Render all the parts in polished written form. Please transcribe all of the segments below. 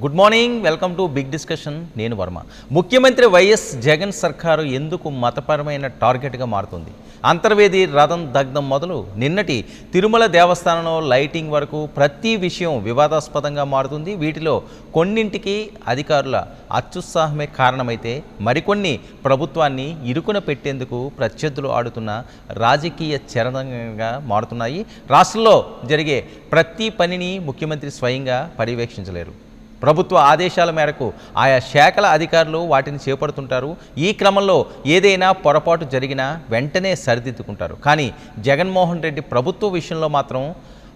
Good morning, welcome to big discussion. నేను వర్మ. ముఖ్యమంత్రి YS Jagan సర్కారు ఎందుకు మతపరమైన టార్గెట్గా మారుతుంది? అంతర్వేది రథం దగ్ధం మొదలు నిన్నటి తిరుమల దేవస్థానంలో లైటింగ్ వరకు ప్రతి విషయం వివాదాస్పదంగా మారుతుంది. వీటిలో కొన్నింటికి అధికారుల అత్యుత్సాహమే కారణమైతే మరికొన్ని ప్రభుత్వాన్ని ఇరుకున పెట్టేందుకు ప్రత్యర్థులు ఆడుతున్న రాజకీయ చరణంగా మారుతున్నాయి. రాష్ట్రంలో జరిగే ప్రతి పనిని ముఖ్యమంత్రి స్వయంగా పర్యవేక్షించలేరు. ప్రభుత్వ ఆదేశాల మేరకు ఆయా శాఖల అధికారులు వాటిని చేపడుతుంటారు. ఈ క్రమంలో ఏదైనా పొరపాటు జరిగినా వెంటనే సరిదిద్దుకుంటారు. కానీ జగన్మోహన్ రెడ్డి ప్రభుత్వ విషయంలో మాత్రం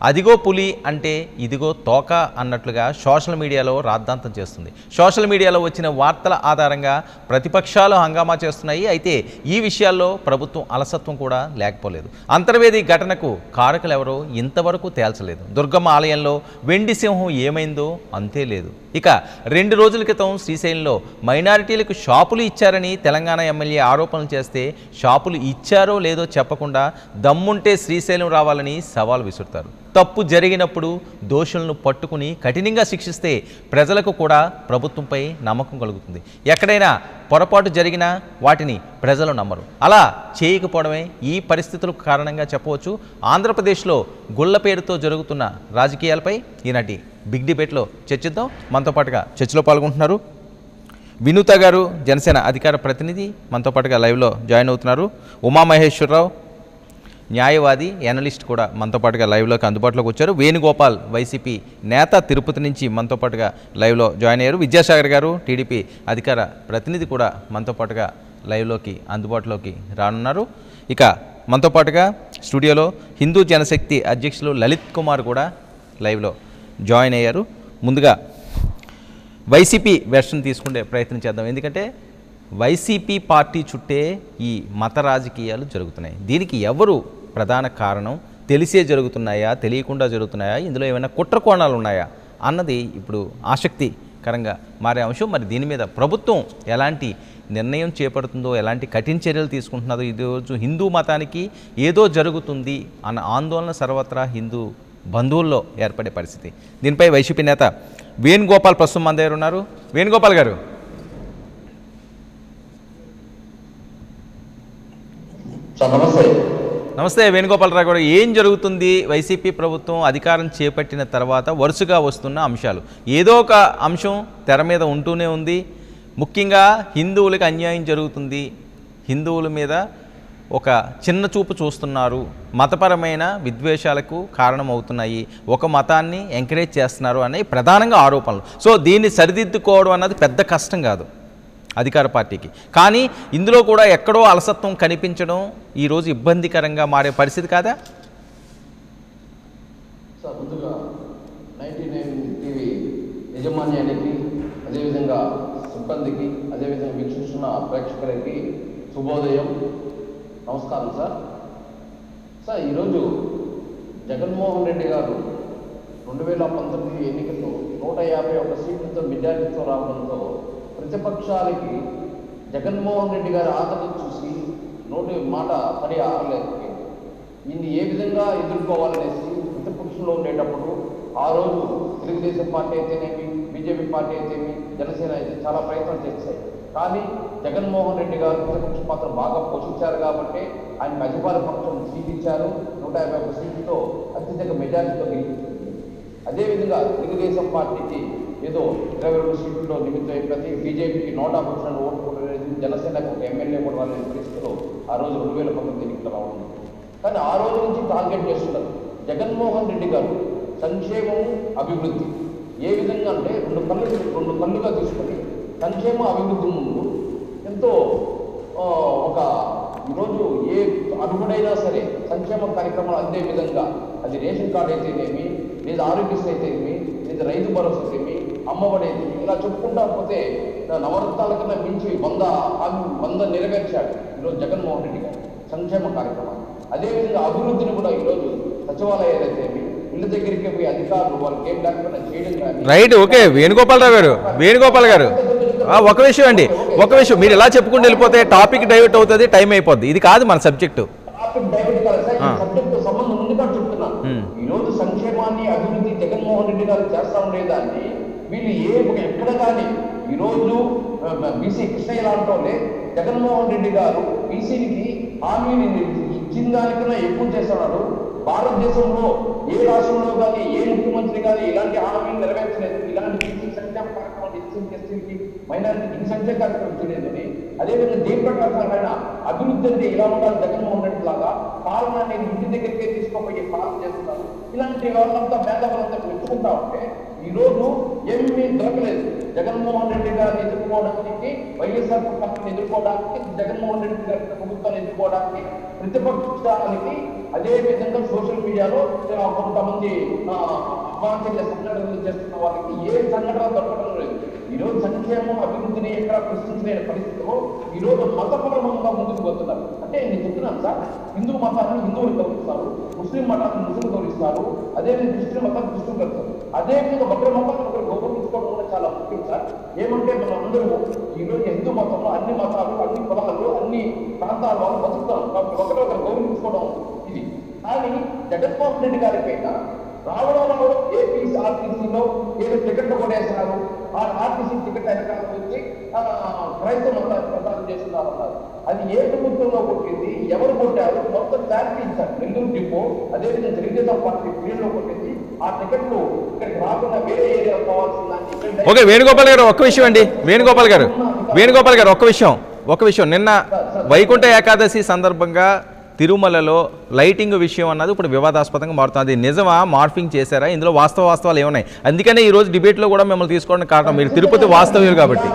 అదిగో పులి అంటే ఇదిగో తోక అన్నట్లుగా సోషల్ మీడియాలో రాద్ధాంతం చేస్తుంది. సోషల్ మీడియాలో వచ్చిన వార్తల ఆధారంగా ప్రతిపక్షాలు హంగామా చేస్తున్నాయి. అయితే ఈ విషయాల్లో ప్రభుత్వం అలసత్వం కూడా లేకపోలేదు. అంతర్వేది ఘటనకు కారకులు ఎవరో ఇంతవరకు తేల్చలేదు. దుర్గమ్మ ఆలయంలో వెండి సింహం ఏమైందో అంతే లేదు. ఇక 2 రోజుల క్రితం శ్రీశైలంలో మైనారిటీలకు షాపులు ఇచ్చారని తెలంగాణ ఎమ్మెల్యే ఆరోపణలు చేస్తే షాపులు ఇచ్చారో లేదో చెప్పకుండా దమ్ముంటే శ్రీశైలం రావాలని సవాల్ విసురుతారు. తప్పు జరిగినప్పుడు దోషులను పట్టుకుని కఠినంగా శిక్షిస్తే ప్రజలకు కూడా ప్రభుత్వంపై నమ్మకం కలుగుతుంది. ఎక్కడైనా పొరపాటు జరిగినా వాటిని ప్రజలు నమ్మరు. అలా చేయకపోవడమే ఈ పరిస్థితులకు కారణంగా చెప్పవచ్చు. ఆంధ్రప్రదేశ్లో గుళ్ళ పేరుతో జరుగుతున్న రాజకీయాలపై ఈనాటి బిగ్ డిబేట్లో చర్చిద్దాం. మనతో పాటుగా చర్చలో పాల్గొంటున్నారు వినూత గారు, జనసేన అధికార ప్రతినిధి, మనతో పాటుగా లైవ్లో జాయిన్ అవుతున్నారు. ఉమామహేశ్వరరావు, న్యాయవాది, ఎనలిస్ట్ కూడా మనతో పాటుగా లైవ్లోకి అందుబాటులోకి వచ్చారు. వేణుగోపాల్, వైసీపీ నేత, తిరుపతి నుంచి మనతో పాటుగా లైవ్లో జాయిన్ అయ్యారు. విద్యాసాగర్ గారు, టీడీపీ అధికార ప్రతినిధి కూడా మనతో పాటుగా లైవ్లోకి అందుబాటులోకి రానున్నారు. ఇక మనతో పాటుగా స్టూడియోలో హిందూ జనశక్తి అధ్యక్షులు లలిత్ కుమార్ కూడా లైవ్లో జాయిన్ అయ్యారు. ముందుగా వైసీపీ వెర్షన్ తీసుకునే ప్రయత్నం చేద్దాం. ఎందుకంటే వైసీపీ పార్టీ చుట్టే ఈ మత రాజకీయాలు జరుగుతున్నాయి. దీనికి ఎవరు ప్రధాన కారణం? తెలిసే జరుగుతున్నాయా, తెలియకుండా జరుగుతున్నాయా, ఇందులో ఏమైనా కుట్ర కోణాలు ఉన్నాయా అన్నది ఇప్పుడు ఆసక్తికరంగా మారే అంశం. మరి దీని మీద ప్రభుత్వం ఎలాంటి నిర్ణయం చేపడుతుందో, ఎలాంటి కఠిన చర్యలు తీసుకుంటున్నదో, ఈరోజు హిందూ మతానికి ఏదో జరుగుతుంది అన్న ఆందోళన సర్వత్రా హిందూ బంధువుల్లో ఏర్పడే పరిస్థితి. దీనిపై వైసీపీ నేత వేణుగోపాల్ ప్రస్తుతం మన దగ్గర ఉన్నారు. వేణుగోపాల్ గారు, నమస్తే. వేణుగోపాలరావు గారు, ఏం జరుగుతుంది? వైసీపీ ప్రభుత్వం అధికారం చేపట్టిన తర్వాత వరుసగా వస్తున్న అంశాలు, ఏదో ఒక అంశం తెర మీద ఉంటూనే ఉంది. ముఖ్యంగా హిందువులకు అన్యాయం జరుగుతుంది, హిందువుల మీద ఒక చిన్న చూపు చూస్తున్నారు, మతపరమైన విద్వేషాలకు కారణమవుతున్నాయి, ఒక మతాన్ని ఎంకరేజ్ చేస్తున్నారు అనే ప్రధానంగా ఆరోపణలు. సో దీన్ని సరిదిద్దుకోవడం అన్నది పెద్ద కష్టం కాదు అధికార పార్టీకి. కానీ ఇందులో కూడా ఎక్కడో అలసత్వం కనిపించడం ఈరోజు ఇబ్బందికరంగా మారే పరిస్థితి కాదా? సార్, ముందుగా 99 టీవీ యజమాన్యానికి, అదేవిధంగా సిబ్బందికి, అదేవిధంగా వీక్షిస్తున్న ప్రేక్షకులకి శుభోదయం, నమస్కారం సార్. సార్, ఈరోజు జగన్మోహన్ రెడ్డి గారు 2019 ఎన్నికల్లో 151 సీట్లతో మెజారిటీతో రావడంతో ప్రతిపక్షాలకి జగన్మోహన్ రెడ్డి గారి ఆదరణ చూసి నోటి మాట పడి ఆరలేకపోయింది. దీన్ని ఏ విధంగా ఎదుర్కోవాలనేసి ప్రతిపక్షంలో ఉండేటప్పుడు ఆ రోజు తెలుగుదేశం పార్టీ అయితేనేమి, బీజేపీ పార్టీ అయితేనేమి, జనసేన అయితే చాలా ప్రయత్నం చేశాయి. కానీ జగన్మోహన్ రెడ్డి గారు ప్రతిపక్ష పాత్ర బాగా పోషించారు కాబట్టి ఆయనకు అధికార పక్షం సీట్ ఇచ్చారు. 151 సీట్లతో అత్యధిక మెజారిటీతో గెలిచింది. అదేవిధంగా తెలుగుదేశం పార్టీకి ఏదో 22 సీట్లలో నిమిత్తం ప్రతి బీజేపీకి 100% ఓటు కూడా లేదు, జనసేనకు ఒక ఎమ్మెల్యే కూడా వాళ్ళని పరిస్థితిలో ఆ రోజు 2019 ఎన్నికలు రావడం. కానీ ఆ రోజు నుంచి టార్గెట్ చేస్తున్నారు జగన్మోహన్ రెడ్డి గారు సంక్షేమము, అభివృద్ధి. ఏ విధంగా అంటే రెండు కళ్ళుగా తీసుకొని సంక్షేమ అభివృద్ధి ముందు ఎంతో ఒక ఈరోజు ఏ అడుగుడైనా సరే సంక్షేమ కార్యక్రమాలు అందే విధంగా, అది రేషన్ కార్డు అయితేనేమి, లేదా ఆరోగ్యశ్రీ అయితేనేమి, లేదా రైతు భరోసా అయితేమి, అమ్మఒడి అయితేమి, ఇలా చెప్పుకుంటా పోతే నవరత్నాల కన్నా మించి 100 నెరవేర్చాడు ఈరోజు జగన్మోహన్ రెడ్డి గారు సంక్షేమ కార్యక్రమాలు. అదేవిధంగా అభివృద్ధిని కూడా ఈరోజు సచివాలయాలు అయితేమి, ఇళ్ళ దగ్గరికి పోయి అధికారులు వాళ్ళకి ఏం లేకుండా చేయడం కానీ. Right, okay. వేణుగోపాల్ గారు ఒక విషయం అండి, ఒక విషయం మీరు ఇలా చెప్పుకుంటూ వెళ్ళిపోతే టాపిక్ డైవర్ట్ అవుతుంది, టైం అయిపోద్ది. ఇది కాదు మన సబ్జెక్టు. టాపిక్ డైవర్ట్ కాదు సార్, ఈ సబ్జెక్టు సంబంధం ఉంది కానీ చెప్తున్నా. ఈరోజు సంక్షేమాన్ని, అభివృద్ధి జగన్మోహన్ రెడ్డి గారు చేస్తా ఉండేదాన్ని వీళ్ళు ఎక్కడ కానీ ఈరోజు బీసీ కృష్ణయ్య లాంటి జగన్మోహన్ రెడ్డి గారు బీసీకి హామీని ఇచ్చిన దానికన్నా ఎక్కువ చేస్తున్నాడు. భారతదేశంలో ఏ రాష్ట్రంలో కానీ ఏ ముఖ్యమంత్రి కానీ ఇలాంటి హామీలు నెరవేర్చలేదు. ఇలాంటి బీసీ సంక్షేమ కార్యక్రమాలు ఎస్సీకి మైనారిటీకి సంక్షేమ కార్యక్రమం చేయలేదని, అదేవిధంగా జయప్రకాశమైన అభివృద్ధి అంటే ఇలా ఉండాలి జగన్మోహన్ రెడ్డి లాగా పాలన ఇంటి దగ్గరికే తీసుకోపోయి పాలన చేస్తున్నారు. ఇలాంటి వాళ్ళంతా పేదవాళ్ళంతా మెచ్చుకుంటా ఉంటే ఈరోజు ఏమీ దొరకలేదు. జగన్మోహన్ రెడ్డి గారిని ఎదుర్కోవడానికి, వైఎస్ఆర్ ప్రభుత్వాన్ని ఎదుర్కోవడానికి, జగన్మోహన్ రెడ్డి గారి ప్రభుత్వాన్ని ఎదుర్కోవడానికి ప్రతిపక్షానికి, అదేవిధంగా సోషల్ మీడియాలో కొంతమంది అవాంఛనీయ సంఘటనలు చేస్తున్న వాళ్ళకి ఏ సంఘటన దొరకడం లేదు. ఈరోజు సంక్షేమం అభివృద్ధిని ఎక్కడ ప్రశ్నించలేని పరిస్థితిలో ఈరోజు మతపరమంగా ముందుకు పోతున్నారు. అంటే నేను చెప్తున్నాను సార్, హిందూ మతాన్ని హిందువులు గౌరవిస్తారు, ముస్లిం మతాన్ని ముస్లింలు గౌరవిస్తారు, అదేవిధంగా క్రిస్టియన్ మతాన్ని క్రిస్టియన్ గౌరవిస్తారు. అదేవిధంగా ఒకరి మతాన్ని ఒకరు గౌరవించుకోవడం కూడా చాలా ముఖ్యం సార్. ఏమంటే మనం అందరూ ఈరోజు హిందూ మతంలో అన్ని మతాలు, అన్ని కులాలు, అన్ని ప్రాంతాల వాళ్ళు బతుకుతాం కాబట్టి ఒకరు గౌరవించుకోవడం ఇది. కానీ జగన్మోహన్ రెడ్డి గారి పైన రావడంలో ఏపీ ఆర్టీసీలో ఏదో టికెట్లు కొనేస్తున్నారు. ఆ ఆర్టీసీ టికెట్ వెనకాల వచ్చి క్రైస్తవ మతాన్ని ప్రచారం చేస్తున్నారన్నారు. అది ఏ ప్రభుత్వంలో కొట్టింది, ఎవరు కొట్టారు, మొత్తం క్లారిటీ ఇచ్చారు. నెల్లూరు డిపో, అదేవిధంగా తెలుగుదేశం పార్టీ పీరియడ్లో కొట్టింది. ఆ టికెట్లు ఇక్కడికి రాకుండా వేరే ఏరియా పోవాల్సిందని. ఓకే వేణుగోపాల్ గారు ఒక్క విషయం అండి, వేణుగోపాల్ గారు ఒక్క విషయం నిన్న వైకుంఠ ఏకాదశి సందర్భంగా తిరుమలలో లైటింగ్ విషయం అన్నది ఇప్పుడు వివాదాస్పదంగా మారుతుంది. నిజమా, మార్ఫింగ్ చేశారా, ఇందులో వాస్తవాలు ఏమున్నాయి? అందుకనే ఈరోజు డిబేట్లో కూడా మిమ్మల్ని తీసుకోవడానికి కారణం మీరు తిరుపతి వాస్తవ్యులు కాబట్టి.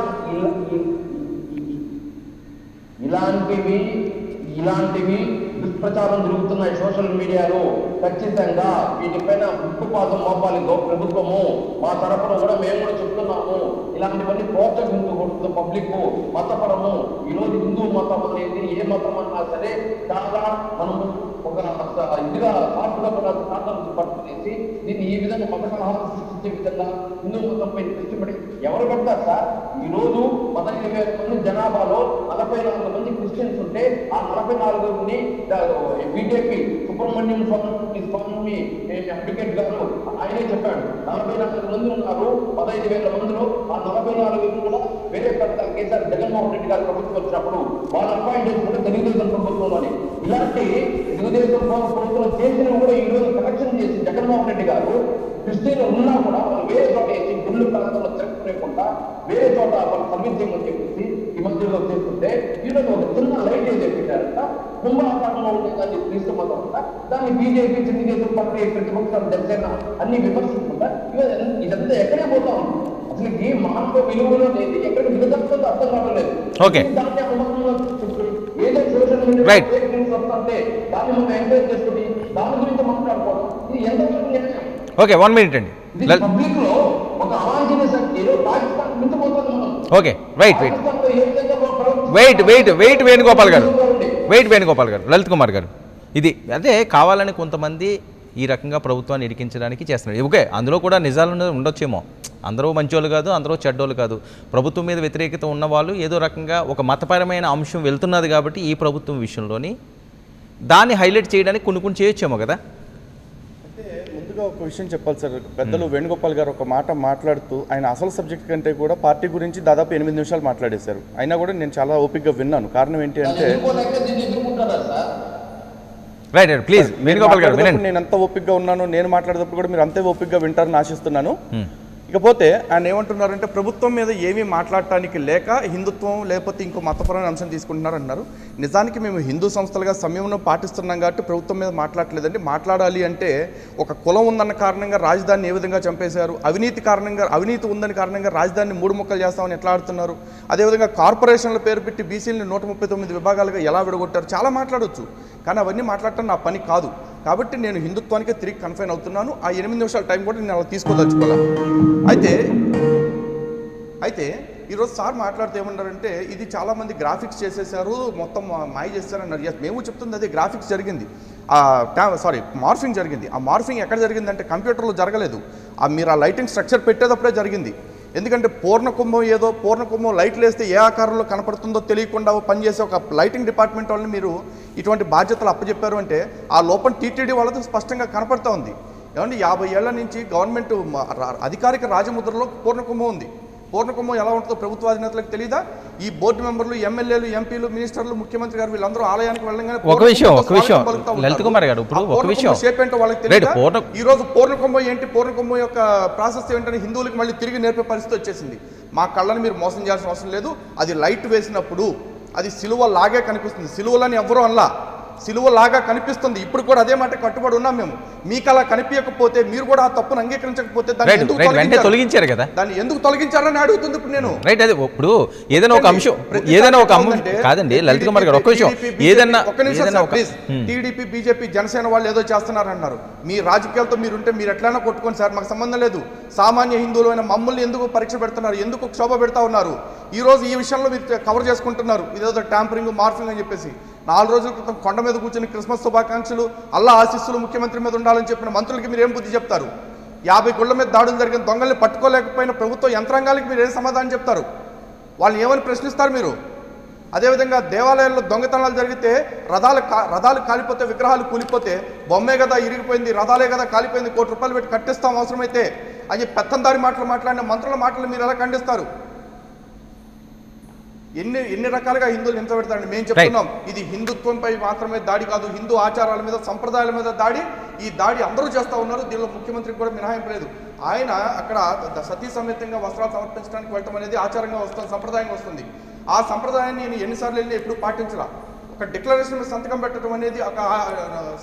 ఇలాంటివి దుష్ప్రచారం జరుగుతున్నాయి సోషల్ మీడియాలో. ఖచ్చితంగా వీటిపైన ఉక్కుపాదం మోపాలి ప్రభుత్వము. మా తరఫున కూడా మేము కూడా చెప్తున్నాము, ఇలాంటివన్నీ ప్రోత్సహించకూడదు. పబ్లిక్ మతపరము ఈరోజు హిందూ మతం అనేది ఏ మతం అన్నా సరే చాలా మనము ఒక ఇదిగా పట్టుకునేసి దీన్ని ఈ విధంగా మత కలహాలు సృష్టించే విధంగా హిందూ మతంపై దృష్టిపడి ఎవరు పెడతారు సార్? ఈరోజు 15,000 మంది జనాభాలో 44 మంది క్రిస్టియన్స్ ఉంటే ఆ 44ని బీజేపీ సుబ్రహ్మణ్యం స్వామి అడ్వకేట్ గారు ఆయనే చెప్పాడు. 44 మంది ఉన్నారు 15,000 మందిలో. ఆ 44 కూడా వేరే ప్రభుత్వం కేసీఆర్ జగన్మోహన్ రెడ్డి గారు ప్రభుత్వం వచ్చినప్పుడు వాళ్ళ అపాయింట్ చేసి కూడా తెలుగుదేశం ప్రభుత్వంలోని ఇలాంటి తెలుగుదేశం ప్రభుత్వం చేసినవి కూడా ఈ రోజు కలెక్షన్ చేసి జగన్మోహన్ రెడ్డి గారు క్రిస్టియన్లు ఉన్నా కూడా వాళ్ళు వేరే చోట వేసి గుళ్ళు ప్రాంతంలో తిరగకుండా వేరే చోట వాళ్ళు సర్వీస్ చేయమని చెప్పేసి ఈ మధ్యలో చేస్తుంటే ఈరోజు ఒక చిన్న లైట్ ఏం చెప్పారంట. కుంభాకారంలో ఉండే దాన్ని క్రీస్తు మతం ఉందా, దాన్ని బీజేపీ తెలుగుదేశం పార్టీ ప్రతిపక్షాలు జనసేన అన్ని విమర్శించుకుంటా ఇదంతా ఎక్కడే పోతా ఉంది. అసలు ఈ మానవ విలువలో లేదు, ఎక్కడ విలువతో అర్థం కావట్లేదు. ఏదో సోషల్ మీడియా వస్తుంటే దాన్ని మనం ఎంకరేజ్ చేసుకుని దాని గురించి మాట్లాడుకోవడం ఇది ఎంత ఓకే 1 మినిట్ అండి. పబ్లిక్ లో ఒక అవాంఛనీయ శక్తిలో పాకిస్తాన్ మించిపోతుంది. ఓకే వెయిట్ వేణుగోపాల్ గారు లలిత్ కుమార్ గారు, ఇది అదే కావాలని కొంతమంది ఈ రకంగా ప్రభుత్వాన్ని ఇరికించడానికి చేస్తున్నారు. ఓకే అందులో కూడా నిజాలు ఉండొచ్చేమో, అందరూ మంచోళ్ళు కాదు, అందరూ చెడ్డోళ్ళు కాదు. ప్రభుత్వం మీద వ్యతిరేకత ఉన్నవాళ్ళు ఏదో రకంగా ఒక మతపరమైన అంశం వెళ్తున్నది కాబట్టి ఈ ప్రభుత్వం విషయంలోని దాన్ని హైలైట్ చేయడానికి కొన్ని చేయొచ్చేమో కదా. ముందుగా ఒక విషయం చెప్పాలి సార్, పెద్దలు వేణుగోపాల్ గారు ఒక మాట మాట్లాడుతూ ఆయన అసలు సబ్జెక్ట్ కంటే కూడా పార్టీ గురించి దాదాపు 8 నిమిషాలు మాట్లాడేశారు. అయినా కూడా నేను చాలా ఓపికగా విన్నాను. కారణం ఏంటి అంటే రైట్ ప్లీజ్ వేణుగోపాల్ గారు వినండి. నేను ఎంత ఓపికగా ఉన్నాను, నేను మాట్లాడేటప్పుడు కూడా మీరు అంతే ఓపికగా వింటారని ఆశిస్తున్నాను. ఇకపోతే ఆయన ఏమంటున్నారంటే ప్రభుత్వం మీద ఏమీ మాట్లాడటానికి లేక హిందుత్వం లేకపోతే ఇంకో మతపరమైన అంశం తీసుకుంటున్నారు అంటున్నారు. నిజానికి మేము హిందూ సంస్థలుగా సంయమనం పాటిస్తున్నాం కాబట్టి ప్రభుత్వం మీద మాట్లాడలేదండి. మాట్లాడాలి అంటే ఒక కులం ఉందన్న కారణంగా రాజధానిని ఏ విధంగా చంపేశారు, అవినీతి ఉందని కారణంగా రాజధానిని 3 ముక్కలు చేస్తామని ఎట్లా ఆడుతున్నారు, అదేవిధంగా కార్పొరేషన్ల పేరు పెట్టి బీసీలని 139 విభాగాలుగా ఎలా విడగొట్టారు, చాలా మాట్లాడవచ్చు. కానీ అవన్నీ మాట్లాడటం నా పని కాదు. కాబట్టి నేను హిందుత్వానికే తిరిగి కన్ఫైన్ అవుతున్నాను. ఆ 8 నిమిషాల టైం కూడా నేను అలా తీసుకోదలుచుకోవాలి. అయితే ఈరోజు సార్ మాట్లాడుతూ ఏమన్నారంటే ఇది చాలామంది గ్రాఫిక్స్ చేసేసారు, మొత్తం మాయ చేస్తారన్నారు. ఎస్ మేము చెప్తుంది అదే, గ్రాఫిక్స్ జరిగింది, మార్ఫింగ్ జరిగింది. ఆ మార్ఫింగ్ ఎక్కడ జరిగిందంటే కంప్యూటర్లో జరగలేదు, మీరు ఆ లైటింగ్ స్ట్రక్చర్ పెట్టేటప్పుడే జరిగింది. ఎందుకంటే పూర్ణకుంభం లైట్లు వేస్తే ఏ ఆకారంలో కనపడుతుందో తెలియకుండా పనిచేసే ఒక లైటింగ్ డిపార్ట్మెంట్ వాళ్ళని మీరు ఇటువంటి బాధ్యతలు అప్పచెప్పారు అంటే ఆ లోపల టీటీడీ వాళ్ళతో స్పష్టంగా కనపడుతూ ఉంది. ఏమంటే 50 ఏళ్ల నుంచి గవర్నమెంట్ అధికారిక రాజముద్రలో పూర్ణకుంభం ఉంది. పూర్ణకుంభం ఎలా ఉంటుందో ప్రభుత్వ అధినేతలకు తెలియదా? ఈ బోర్డు మెంబర్లు, ఎమ్మెల్యేలు, ఎంపీలు, మినిస్టర్లు, ముఖ్యమంత్రి గారు వీళ్ళందరూ ఆలయానికి వెళ్ళగానే ఒక విషయం లలిత్ కుమార్ గారు, ఇప్పుడు ఒక విషయం షేప్ ఏంటో వాళ్ళకి తెలియదా? ఈ రోజు పూర్ణకుంభం ఏంటి, పూర్ణకుంభం యొక్క ప్రాసెస్ ఏంటని హిందువులకు మళ్ళీ తిరిగి నేర్పే పరిస్థితి వచ్చేసింది. మా కళ్ళని మీరు మోసం చేయాల్సిన అవసరం లేదు. అది లైట్ వేసినప్పుడు అది సిలువ లాగే కనిపిస్తుంది. సిలువలని ఎవ్వరూ అనలా, సిలువ లాగా కనిపిస్తుంది. ఇప్పుడు కూడా అదే మాట కట్టుబడి ఉన్నాం మేము. మీకు అలా కనిపించకపోతే, మీరు కూడా ఆ తప్పును అంగీకరించకపోతే దాన్ని ఎందుకు తొలగించారు కదా, దాన్ని ఎందుకు తొలగించారని అడుగుతుంది ఇప్పుడు నేను. రైట్, అది ఇప్పుడు ఏదైనా ఒక అంశం కాదండి లలిత్ కుమార్ గారు, ఒక్క విషయం, ఏదైనా టీడీపీ, బీజేపీ, జనసేన వాళ్ళు ఏదో చేస్తున్నారన్నారు. మీ రాజకీయాలతో మీరుంటే మీరు ఎట్లైనా కొట్టుకోండి సార్, మాకు సంబంధం లేదు. సామాన్య హిందువులైన మమ్మల్ని ఎందుకు పరీక్ష పెడుతున్నారు, ఎందుకు క్షోభ పెడతా ఉన్నారు? ఈ రోజు ఈ విషయంలో మీరు కవర్ చేసుకుంటున్నారు, ఇదేదో ట్యాంపరింగ్, మార్ఫింగ్ అని చెప్పేసి. 4 రోజుల క్రితం కొండ మీద కూర్చొని క్రిస్మస్ శుభాకాంక్షలు, అల్లా ఆశీస్సులు ముఖ్యమంత్రి మీద ఉండాలని చెప్పిన మంత్రులకి మీరు ఏం బుద్ధి చెప్తారు? 50 గుళ్ళ మీద దాడులు జరిగిన దొంగల్ని పట్టుకోలేకపోయిన ప్రభుత్వ యంత్రాంగాలకి మీరు ఏం సమాధానం చెప్తారు? వాళ్ళని ఏమని ప్రశ్నిస్తారు మీరు? అదేవిధంగా దేవాలయాల్లో దొంగతనాలు జరిగితే రథాలు కాలిపోతే, విగ్రహాలు కూలిపోతే, బొమ్మే కదా ఇరిగిపోయింది, రథాలే కదా కాలిపోయింది, ₹1 కోటి పెట్టి కట్టిస్తాం అవసరమైతే అని పెత్తందారి మాటలు మాట్లాడిన మంత్రుల మాటలు మీరు ఎలా ఖండిస్తారు? ఎన్ని రకాలుగా హిందువులు హింస పెడతారండి. మేము చెప్తున్నాం, ఇది హిందుత్వంపై మాత్రమే దాడి కాదు, హిందూ ఆచారాల మీద, సంప్రదాయాల మీద దాడి. ఈ దాడి అందరూ చేస్తూ ఉన్నారు, దీనిలో ముఖ్యమంత్రికి కూడా మినహాయింపు లేదు. ఆయన అక్కడ సతీ సమేతంగా వస్త్రాలు సమర్పించడానికి వెళ్ళటం అనేది ఆచారంగా వస్తుంది, సంప్రదాయంగా వస్తుంది. ఆ సంప్రదాయాన్ని నేను ఎన్నిసార్లు వెళ్ళి ఎప్పుడు పాటించలా. ఒక డిక్లరేషన్ మీద సంతకం పెట్టడం అనేది ఒక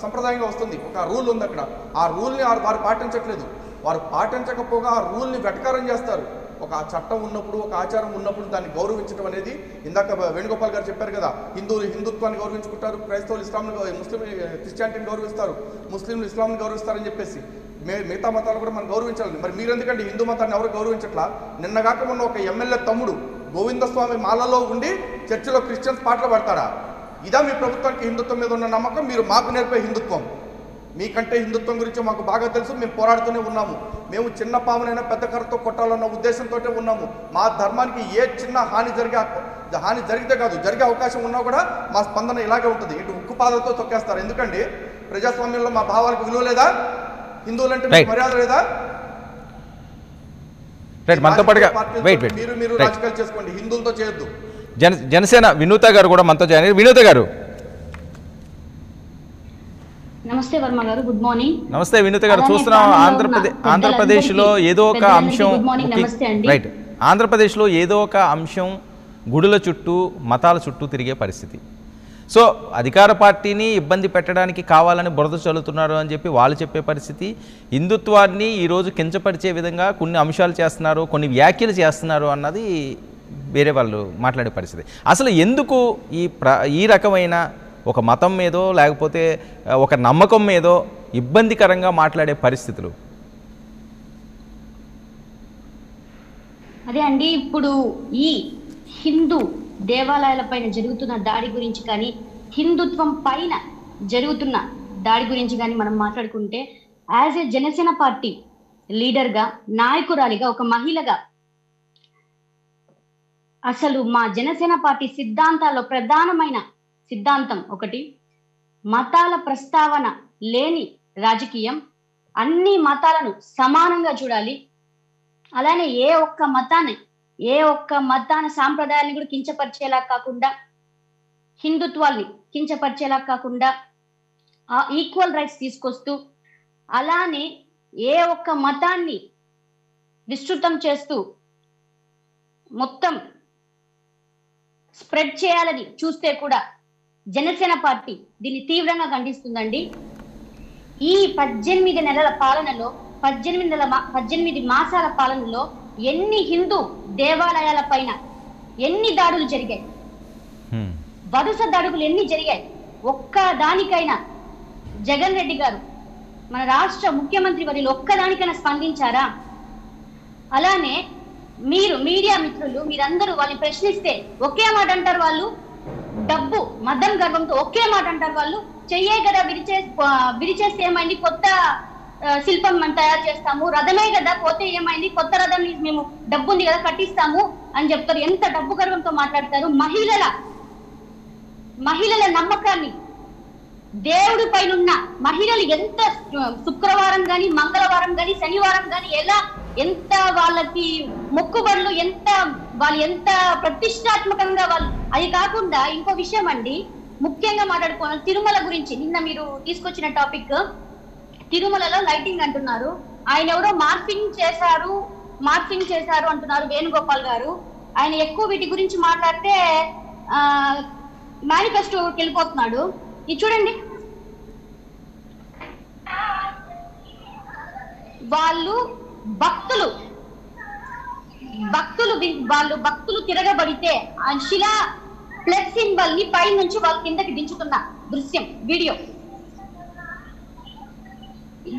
సంప్రదాయంగా వస్తుంది, ఒక రూల్ ఉంది అక్కడ. ఆ రూల్ని వారు పాటించట్లేదు. వారు పాటించకపోగా ఆ రూల్ని వెటకారం చేస్తారు. ఒక చట్టం ఉన్నప్పుడు, ఒక ఆచారం ఉన్నప్పుడు దాన్ని గౌరవించడం అనేది, ఇందాక వేణుగోపాల్ గారు చెప్పారు కదా, హిందువులు హిందుత్వాన్ని గౌరవించుకుంటారు, క్రైస్తవులు ఇస్లాంని, ముస్లిం క్రిస్టియానిటీని గౌరవిస్తారు, ముస్లింలు ఇస్లాంని గౌరవిస్తారని చెప్పేసి మిగతా మతాలు కూడా మనం గౌరవించాలి. మరి మీరెందుకంటే హిందూ మతాన్ని ఎవరు గౌరవించట్లా? నిన్నగాక మొన్న ఒక ఎమ్మెల్యే తమ్ముడు గోవిందస్వామి మాలలో ఉండి చర్చిలో క్రిస్టియన్స్ పాటలు పడతారా? ఇదా మీ ప్రభుత్వానికి హిందుత్వం మీద ఉన్న నమ్మకం? మీరు మాకు నేర్పే హిందుత్వం. మీకంటే హిందుత్వం గురించి మాకు బాగా తెలుసు, మేము పోరాడుతూనే ఉన్నాము. మేము చిన్న పామునైనా పెద్ద కర్రతో కొట్టాలన్న ఉద్దేశంతో ఉన్నాము. మా ధర్మానికి ఏ చిన్న హాని జరిగితే కాదు, జరిగే అవకాశం ఉన్నా కూడా మా స్పందన ఇలాగే ఉంటుంది. ఇటు ఉక్కు పాదలతో తొక్కేస్తారు. ఎందుకండి ప్రజాస్వామ్యంలో మా భావాలకు విలువ లేదా? హిందువులంటే మర్యాద లేదా? మీరు రాజకీయాలు చేసుకోండి, హిందువులతో చేయొద్దు. జనసేన వినూత గారు కూడా మనతో జాయిన్. వినూత గారు నమస్తే వర్మ గారు, గుడ్ మార్నింగ్. నమస్తే వినూత గారు. చూస్తున్నాం ఆంధ్రప్రదేశ్లో ఏదో ఒక అంశం, రైట్, ఆంధ్రప్రదేశ్లో ఏదో ఒక అంశం గుడుల చుట్టూ, మతాల చుట్టూ తిరిగే పరిస్థితి. సో అధికార పార్టీని ఇబ్బంది పెట్టడానికి కావాలని బురద చల్లుతున్నారు అని చెప్పి వాళ్ళు చెప్పే పరిస్థితి. హిందుత్వాన్ని ఈరోజు కించపరిచే విధంగా కొన్ని అంశాలు చేస్తున్నారు, కొన్ని వ్యాఖ్యలు చేస్తున్నారు అన్నది వేరే వాళ్ళు మాట్లాడే పరిస్థితి. అసలు ఎందుకు ఈ రకమైన ఒక మతం మీదో లేకపోతే ఒక నమ్మకం మీదో ఇబ్బందికరంగా మాట్లాడే పరిస్థితులు? అదే అండి, ఇప్పుడు ఈ హిందూ దేవాలయాలపైన జరుగుతున్న దాడి గురించి కానీ, హిందుత్వం పైన జరుగుతున్న దాడి గురించి కానీ మనం మాట్లాడుకుంటే, యాజ్ ఏ జనసేన పార్టీ లీడర్గా, నాయకురాలిగా, ఒక మహిళగా, అసలు మా జనసేన పార్టీ సిద్ధాంతాల్లో ప్రధానమైన సిద్ధాంతం ఒకటి, మతాల ప్రస్తావన లేని రాజకీయం, అన్ని మతాలను సమానంగా చూడాలి. అలానే ఏ ఒక్క మతాన్ని సాంప్రదాయాన్ని కూడా కించపరిచేలా కాకుండా, హిందుత్వాన్ని కించపరిచేలా కాకుండా ఈక్వల్ రైట్స్ తీసుకొస్తూ, అలానే ఏ ఒక్క మతాన్ని విస్తృతం చేస్తూ మొత్తం స్ప్రెడ్ చేయాలని చూస్తే కూడా జనసేన పార్టీ దీన్ని తీవ్రంగా ఖండిస్తుందండి. ఈ 18 నెలల పాలనలో, 18 మాసాల పాలనలో ఎన్ని హిందూ దేవాలయాల పైన ఎన్ని దాడులు జరిగాయి, వరుస దాడులు ఎన్ని జరిగాయి? ఒక్క దానికైనా జగన్ రెడ్డి గారు, మన రాష్ట్ర ముఖ్యమంత్రి వర్యులు ఒక్కదానికైనా స్పందించారా? అలానే మీరు మీడియా మిత్రులు మీరందరూ వాళ్ళని ప్రశ్నిస్తే ఒకే మాట అంటారు వాళ్ళు, డబ్బు మదం గర్వంతో ఒకే మాట అంటారు వాళ్ళు, చెయ్యే కదా విరిచేస్తే ఏమైంది, కొత్త శిల్పం మనం తయారు చేస్తాము, రథమే కదా పోతే ఏమైంది, కొత్త రథం మేము డబ్బు ఉంది కదా కట్టిస్తాము అని చెప్తారు. ఎంత డబ్బు గర్వంతో మాట్లాడతారు. మహిళల నమ్మకాన్ని దేవుడి పైన ఉన్న మహిళలు ఎంత శుక్రవారం గాని మంగళవారం గాని శనివారం గాని ఎంత వాళ్ళకి మొక్కుబడులు వాళ్ళు ఎంత ప్రతిష్టాత్మకంగా వాళ్ళు. అది కాకుండా ఇంకో విషయం అండి, ముఖ్యంగా మాట్లాడుకోవాలి తిరుమల గురించి. నిన్న మీరు తీసుకొచ్చిన టాపిక్ తిరుమలలో లైటింగ్ అంటున్నారు. ఆయన ఎవరో మార్ఫింగ్ చేశారు అంటున్నారు వేణుగోపాల్ గారు. ఆయన ఎక్కువ వీటి గురించి మాట్లాడితే మేనిఫెస్టోకి వెళ్ళిపోతున్నాడు. ఇది చూడండి, వాళ్ళు భక్తులు తిరగబడితే ఆ శిలా ప్లస్ సింబల్ ని పై నుంచి వాళ్ళ కిందకి దించుతున్న దృశ్యం వీడియో.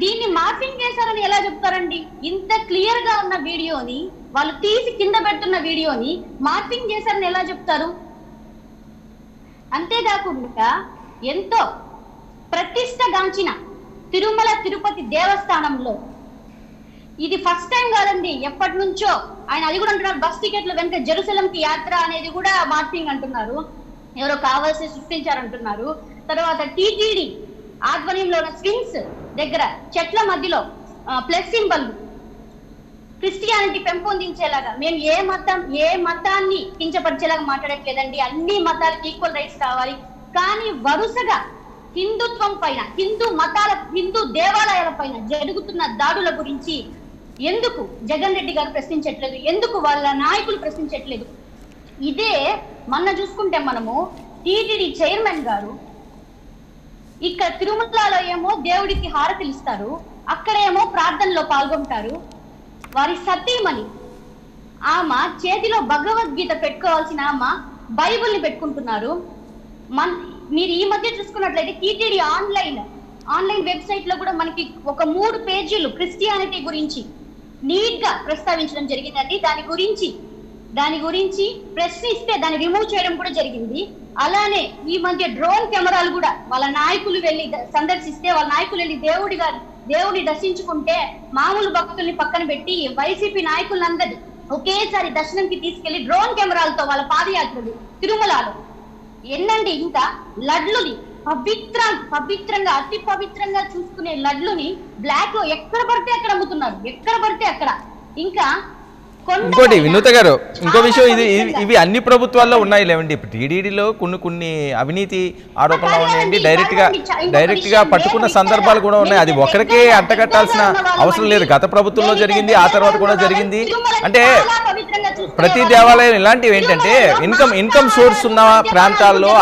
దీన్ని మార్ఫింగ్ చేశారని ఎలా చెప్తారండి? ఇంత క్లియర్ గా ఉన్న వీడియోని వాళ్ళు తీసి కింద పెడుతున్న వీడియోని మార్ఫింగ్ చేశారని ఎలా చెప్తారు? అంతేకాకుండా ఎంతో ప్రతిష్టగాంచిన తిరుమల తిరుపతి దేవస్థానంలో ఇది ఫస్ట్ టైం కాదండి, ఎప్పటి నుంచో ఆయన అది కూడా అంటున్నారు. బస్ టికెట్లు వెనక జెరూసలంకి యాత్ర అనేది కూడా మార్ఫింగ్ అంటున్నారు, ఎవరో కావాల్సి సృష్టించారంటున్నారు. తర్వాత టీటీడీ ఆధ్వర్యంలో ఉన్న స్వింగ్స్ దగ్గర చెట్ల మధ్యలో ప్లస్ సింబల్ క్రిస్టియానిటీ పెంపొందించేలాగా. మేము ఏ మతాన్ని కించపరిచేలాగా మాట్లాడట్లేదండి, అన్ని మతాలకు ఈక్వల్ రైట్స్ కావాలి. కానీ వరుసగా హిందుత్వం పైన హిందూ దేవాలయాల పైన జరుగుతున్న దాడుల గురించి ఎందుకు జగన్ రెడ్డి గారు ప్రశ్నించట్లేదు? ఎందుకు వాళ్ళ నాయకులు ప్రశ్నించట్లేదు? ఇదే మొన్న చూసుకుంటే మనము టీటీడీ చైర్మన్ గారు ఇక్కడ తిరుమలలో ఏమో దేవుడికి హారతులు ఇస్తారు, అక్కడేమో ప్రార్థనలో పాల్గొంటారు. వారి సతీమణి ఆమె చేతిలో భగవద్గీత పెట్టుకోవాల్సిన ఆమె బైబుల్ని పెట్టుకుంటున్నారు. మీరు ఈ మధ్య చూసుకున్నట్లయితే టీటీడీ ఆన్లైన్ వెబ్సైట్ లో కూడా మనకి ఒక 3 పేజీలు క్రిస్టియానిటీ గురించి నీట్ గా ప్రస్తావించడం జరిగిందండి. దాని గురించి ప్రశ్నిస్తే దాన్ని రిమూవ్ చేయడం కూడా జరిగింది. అలానే ఈ మధ్య డ్రోన్ కెమెరాలు కూడా వాళ్ళ నాయకులు వెళ్ళి సందర్శిస్తే, వాళ్ళ నాయకులు వెళ్ళి దేవుడిని దర్శించుకుంటే మామూలు భక్తుల్ని పక్కన పెట్టి వైసీపీ నాయకులందరినీ ఒకేసారి దర్శనంకి తీసుకెళ్లి డ్రోన్ కెమెరాలతో వాళ్ళ పాదయాత్రలు తిరుమలలో ఎన్నండి. ఇంకా లడ్లుని పవిత్రంగా అతి పవిత్రంగా చూసుకునే లడ్లుని బ్లాక్ లో ఎక్కడ పడితే అక్కడ అమ్ముతున్నారు, ఎక్కడ పడితే అక్కడ. ఇంకా ఇంకోటి వినూత గారు, ఇంకో విషయం, ఇవి అన్ని ప్రభుత్వాల్లో ఉన్నాయి లేవండి. ఇప్పుడు టీడీడీలో కొన్ని అవినీతి ఆరోపణలు ఉన్నాయండి, డైరెక్ట్ గా పట్టుకున్న సందర్భాలు కూడా ఉన్నాయి. అది ఒకరికే అంటగట్టాల్సిన అవసరం లేదు. గత ప్రభుత్వంలో జరిగింది, ఆ తర్వాత కూడా జరిగింది. అంటే ప్రతి దేవాలయం ఇలాంటివి ఏంటంటే ఇన్కమ్ సోర్స్ ఉన్న ప్రాంతాల్లో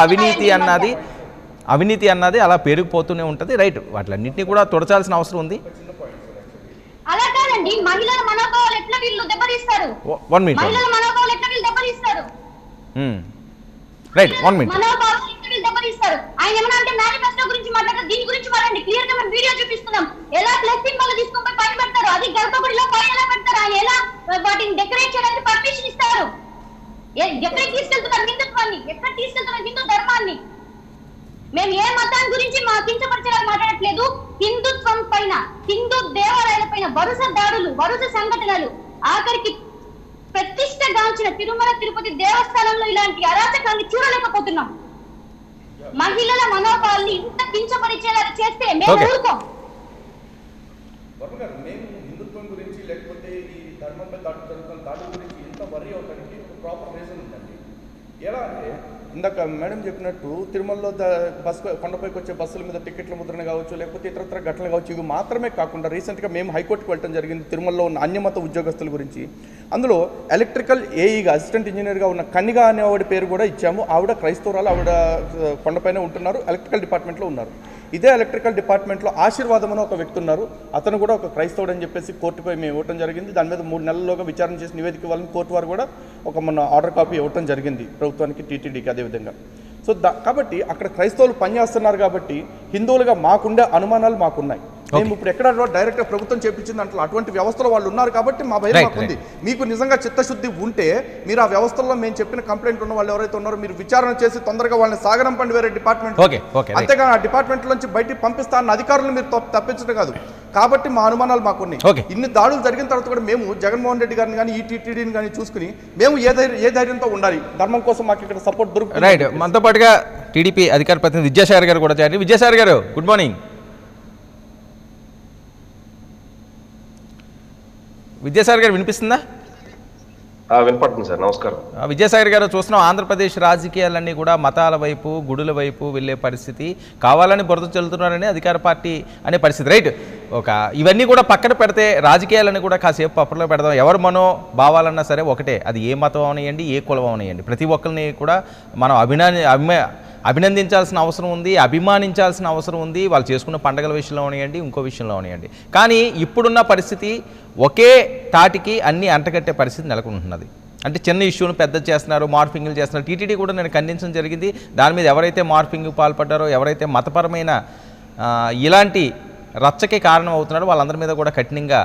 అవినీతి అన్నది అలా పెరిగిపోతూనే ఉంటది. రైట్, వాటిలన్నింటినీ కూడా తొడచాల్సిన అవసరం ఉంది. అలా కాదండి, మహిళల మనోభావాలు ఎట్లా వీళ్ళు దెబ్బతీస్తారు? 1 మినిట్. మహిళల మనోభావాలు ఎట్లా వీళ్ళు దెబ్బతీస్తారు? Right, 1 minute. మనోభావాలు ఎట్లా వీళ్ళు దెబ్బతీస్తారు? ఆయన ఏమన్నా అంటే మేనిఫెస్టో గురించి మాట్లాడారు, దీని గురించి మాట్లాడండి. క్లియర్ గా మేము వీడియో చూపిస్తున్నాం. ఎలా ప్లస్ సింబల్ తీసుకొని పోయి పైన పెడతారు, అది గర్భగుడిలో పైన ఎలా పెడతారు, ఆయన ఎలా వాటిని డెకరేట్ చేయడానికి పర్మిషన్ ఇస్తారు? ఎక్కడికి తీసుకెళ్తున్నారు హిందుత్వాన్ని? ఎక్కడ తీసుకెళ్తున్నారు హిందూ ధర్మాన్ని? మేము ఏ మతాన్ని గురించి మా కించపరిచేలా మాట్లాడట్లేదు. హిందుత్వం పైన, హిందూ దేవాలయాల పైన వరుస దాడులు, వరుస సంఘటనలు, ఆఖరికి ప్రతిష్టగాంచిన తిరుమల తిరుపతి దేవస్థానంలో ఇలాంటి అరాచకాన్ని చూడలేకపోతున్నాం. మహిళల మనోభావాల్ని ఇంత కించపరిచేలా చేస్తే మేము ఊరుకోం. హిందుత్వం గురించి లేకపోతే ఈ ధర్మంపై జరుగుతున్న దాడుల గురించి ఇంత వరి అవడానికి ప్రాపర్ రీజన్ ఉందండి. ఎలా అంటే ఇందాక మేడం చెప్పినట్టు తిరుమలలో కొండపైకి వచ్చే బస్సుల మీద టికెట్ల ముద్రణ కావచ్చు, లేకపోతే ఇతరత్ర ఘటనలు కావచ్చు. ఇవి మాత్రమే కాకుండా రీసెంట్గా మేము హైకోర్టుకు వెళ్ళడం జరిగింది తిరుమలలో ఉన్న అన్యమత ఉద్యోగస్తుల గురించి. అందులో ఎలక్ట్రికల్ ఏఈగా అసిస్టెంట్ ఇంజనీర్గా ఉన్న కన్నిగా అనేవాడి పేరు కూడా ఇచ్చాము. ఆవిడ క్రైస్తవురాలు, ఆవిడ కొండపైన ఉంటున్నారు, ఎలక్ట్రికల్ డిపార్ట్మెంట్లో ఉన్నారు. ఇదే ఎలక్ట్రికల్ డిపార్ట్మెంట్లో ఆశీర్వాదం అని ఒక వ్యక్తి ఉన్నారు, అతను కూడా ఒక క్రైస్తవుడు అని చెప్పేసి కోర్టుపై మేము ఇవ్వడం జరిగింది. దాని మీద 3 నెలల్లోగా విచారణ చేసి నివేదిక ఇవ్వాలని కోర్టు వారు కూడా మొన్న ఆర్డర్ కాపీ ఇవ్వడం జరిగింది ప్రభుత్వానికి, టీటీడీకి. అదేవిధంగా కాబట్టి అక్కడ క్రైస్తవులు పనిచేస్తున్నారు కాబట్టి హిందువులుగా మాకుండే అనుమానాలు మాకున్నాయి. మేము ఇప్పుడు ఎక్కడ డైరెక్ట్ ప్రభుత్వం చేపించింది అంటే అటువంటి వ్యవస్థలో వాళ్ళు ఉన్నారు కాబట్టి మా భయం మాకుంది. మీకు నిజంగా చిత్తశుద్ధి ఉంటే మీరు ఆ వ్యవస్థలో మేము చెప్పిన కంప్లైంట్ ఉన్న వాళ్ళు ఎవరైతే ఉన్నారో మీరు విచారణ చేసి తొందరగా వాళ్ళని సాగనంపండి వేరే డిపార్ట్మెంట్. అంతేగాని ఆ డిపార్ట్మెంట్ నుంచి బయటికి పంపిస్తాన్న అధికారులను మీరు తప్పించడం కాదు. కాబట్టి మా అనుమానాలు మాకున్నాయి. ఇన్ని దాడులు జరిగిన తర్వాత కూడా మేము జగన్మోహన్ రెడ్డి గారిని కానీ ఈ టీటీడీని కానీ చూసుకుని మేము ఏ ధైర్యంతో ఉండాలి, ధర్మం కోసం మాకు ఇక్కడ సపోర్ట్ దొరుకుతుంది. రైట్, మనతో పాటుగా టీడీపీ అధికార ప్రతినిధి విద్యాసాగర్ గారు కూడా చేయండి. విద్యాసాగర్ గారు గుడ్ మార్నింగ్. విద్యాసాగర్ గారు వినిపిస్తుందా? వినపడుతుంది సార్, నమస్కారం. విద్యాసాగర్ గారు, చూస్తున్నాం ఆంధ్రప్రదేశ్ రాజకీయాలన్నీ కూడా మతాల వైపు, గుడుల వైపు వెళ్ళే పరిస్థితి, కావాలని బురద చెల్లుతున్నారని అధికార పార్టీ అనే పరిస్థితి, రైట్? ఇవన్నీ కూడా పక్కన పెడితే రాజకీయాలని కూడా కాసేపు పప్పులో పెడదాం. ఎవరు మనో భావాలన్నా సరే ఒకటే, అది ఏ మతం అవనియండి, ఏ కులం అవనియండి, ప్రతి ఒక్కరిని కూడా మనం అభినందించాల్సిన అవసరం ఉంది, అభిమానించాల్సిన అవసరం ఉంది. వాళ్ళు చేసుకున్న పండగల విషయంలో అవనియండి, ఇంకో విషయంలో అవనియండి. కానీ ఇప్పుడున్న పరిస్థితి ఒకే తాటికి అన్నీ అంటగట్టే పరిస్థితి నెలకొంటున్నది. అంటే చిన్న ఇష్యూను పెద్ద చేస్తున్నారు, మార్ఫింగ్లు చేస్తున్నారు. టీటీడీ కూడా నేను ఖండించడం జరిగింది. దాని మీద ఎవరైతే మార్ఫింగ్ పాల్పడ్డారో, ఎవరైతే మతపరమైన ఇలాంటి రచ్చకి కారణం అవుతున్నారో వాళ్ళందరి మీద కూడా కఠినంగా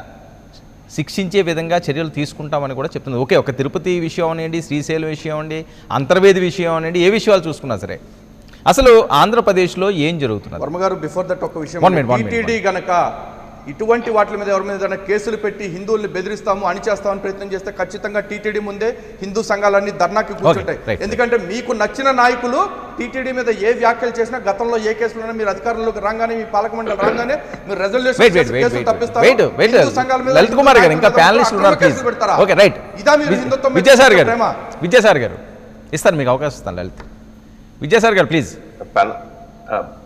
శిక్షించే విధంగా చర్యలు తీసుకుంటామని కూడా చెప్తుంది. ఓకే, ఒక తిరుపతి విషయం అవనండి, శ్రీశైలం విషయం అవ్వండి, అంతర్వేది విషయం అవనండి, ఏ విషయాలు చూసుకున్నా సరే అసలు ఆంధ్రప్రదేశ్లో ఏం జరుగుతున్నది? వర్మ గారు, బిఫోర్ దట్ ఒక విషయం, టీటీడీ గనక ఇటువంటి వాటి మీద ఎవరి మీద కేసులు పెట్టి హిందువుల్ని బెదిరిస్తాము, అణిచేస్తామని ప్రయత్నం చేస్తే ఖచ్చితంగా టీటీడీ ముందే హిందూ సంఘాలన్నీ ధర్నాకి కూర్చుంటాయి. ఎందుకంటే మీకు నచ్చిన నాయకులు టీటీడీ మీద ఏ వ్యాఖ్యలు చేసినా, గతంలో ఏ కేసులు మీరు అధికారంలోకి రాగానే, మీ పాలక మండలి రాగానే మీరు రెజల్యూషన్ కేసులు తప్పిస్తారు. విద్యాసాగర్ గారు ఇస్తాను మీకు అవకాశం ఇస్తాను. లలిత్ విద్యాసాగర్ గారు ప్లీజ్.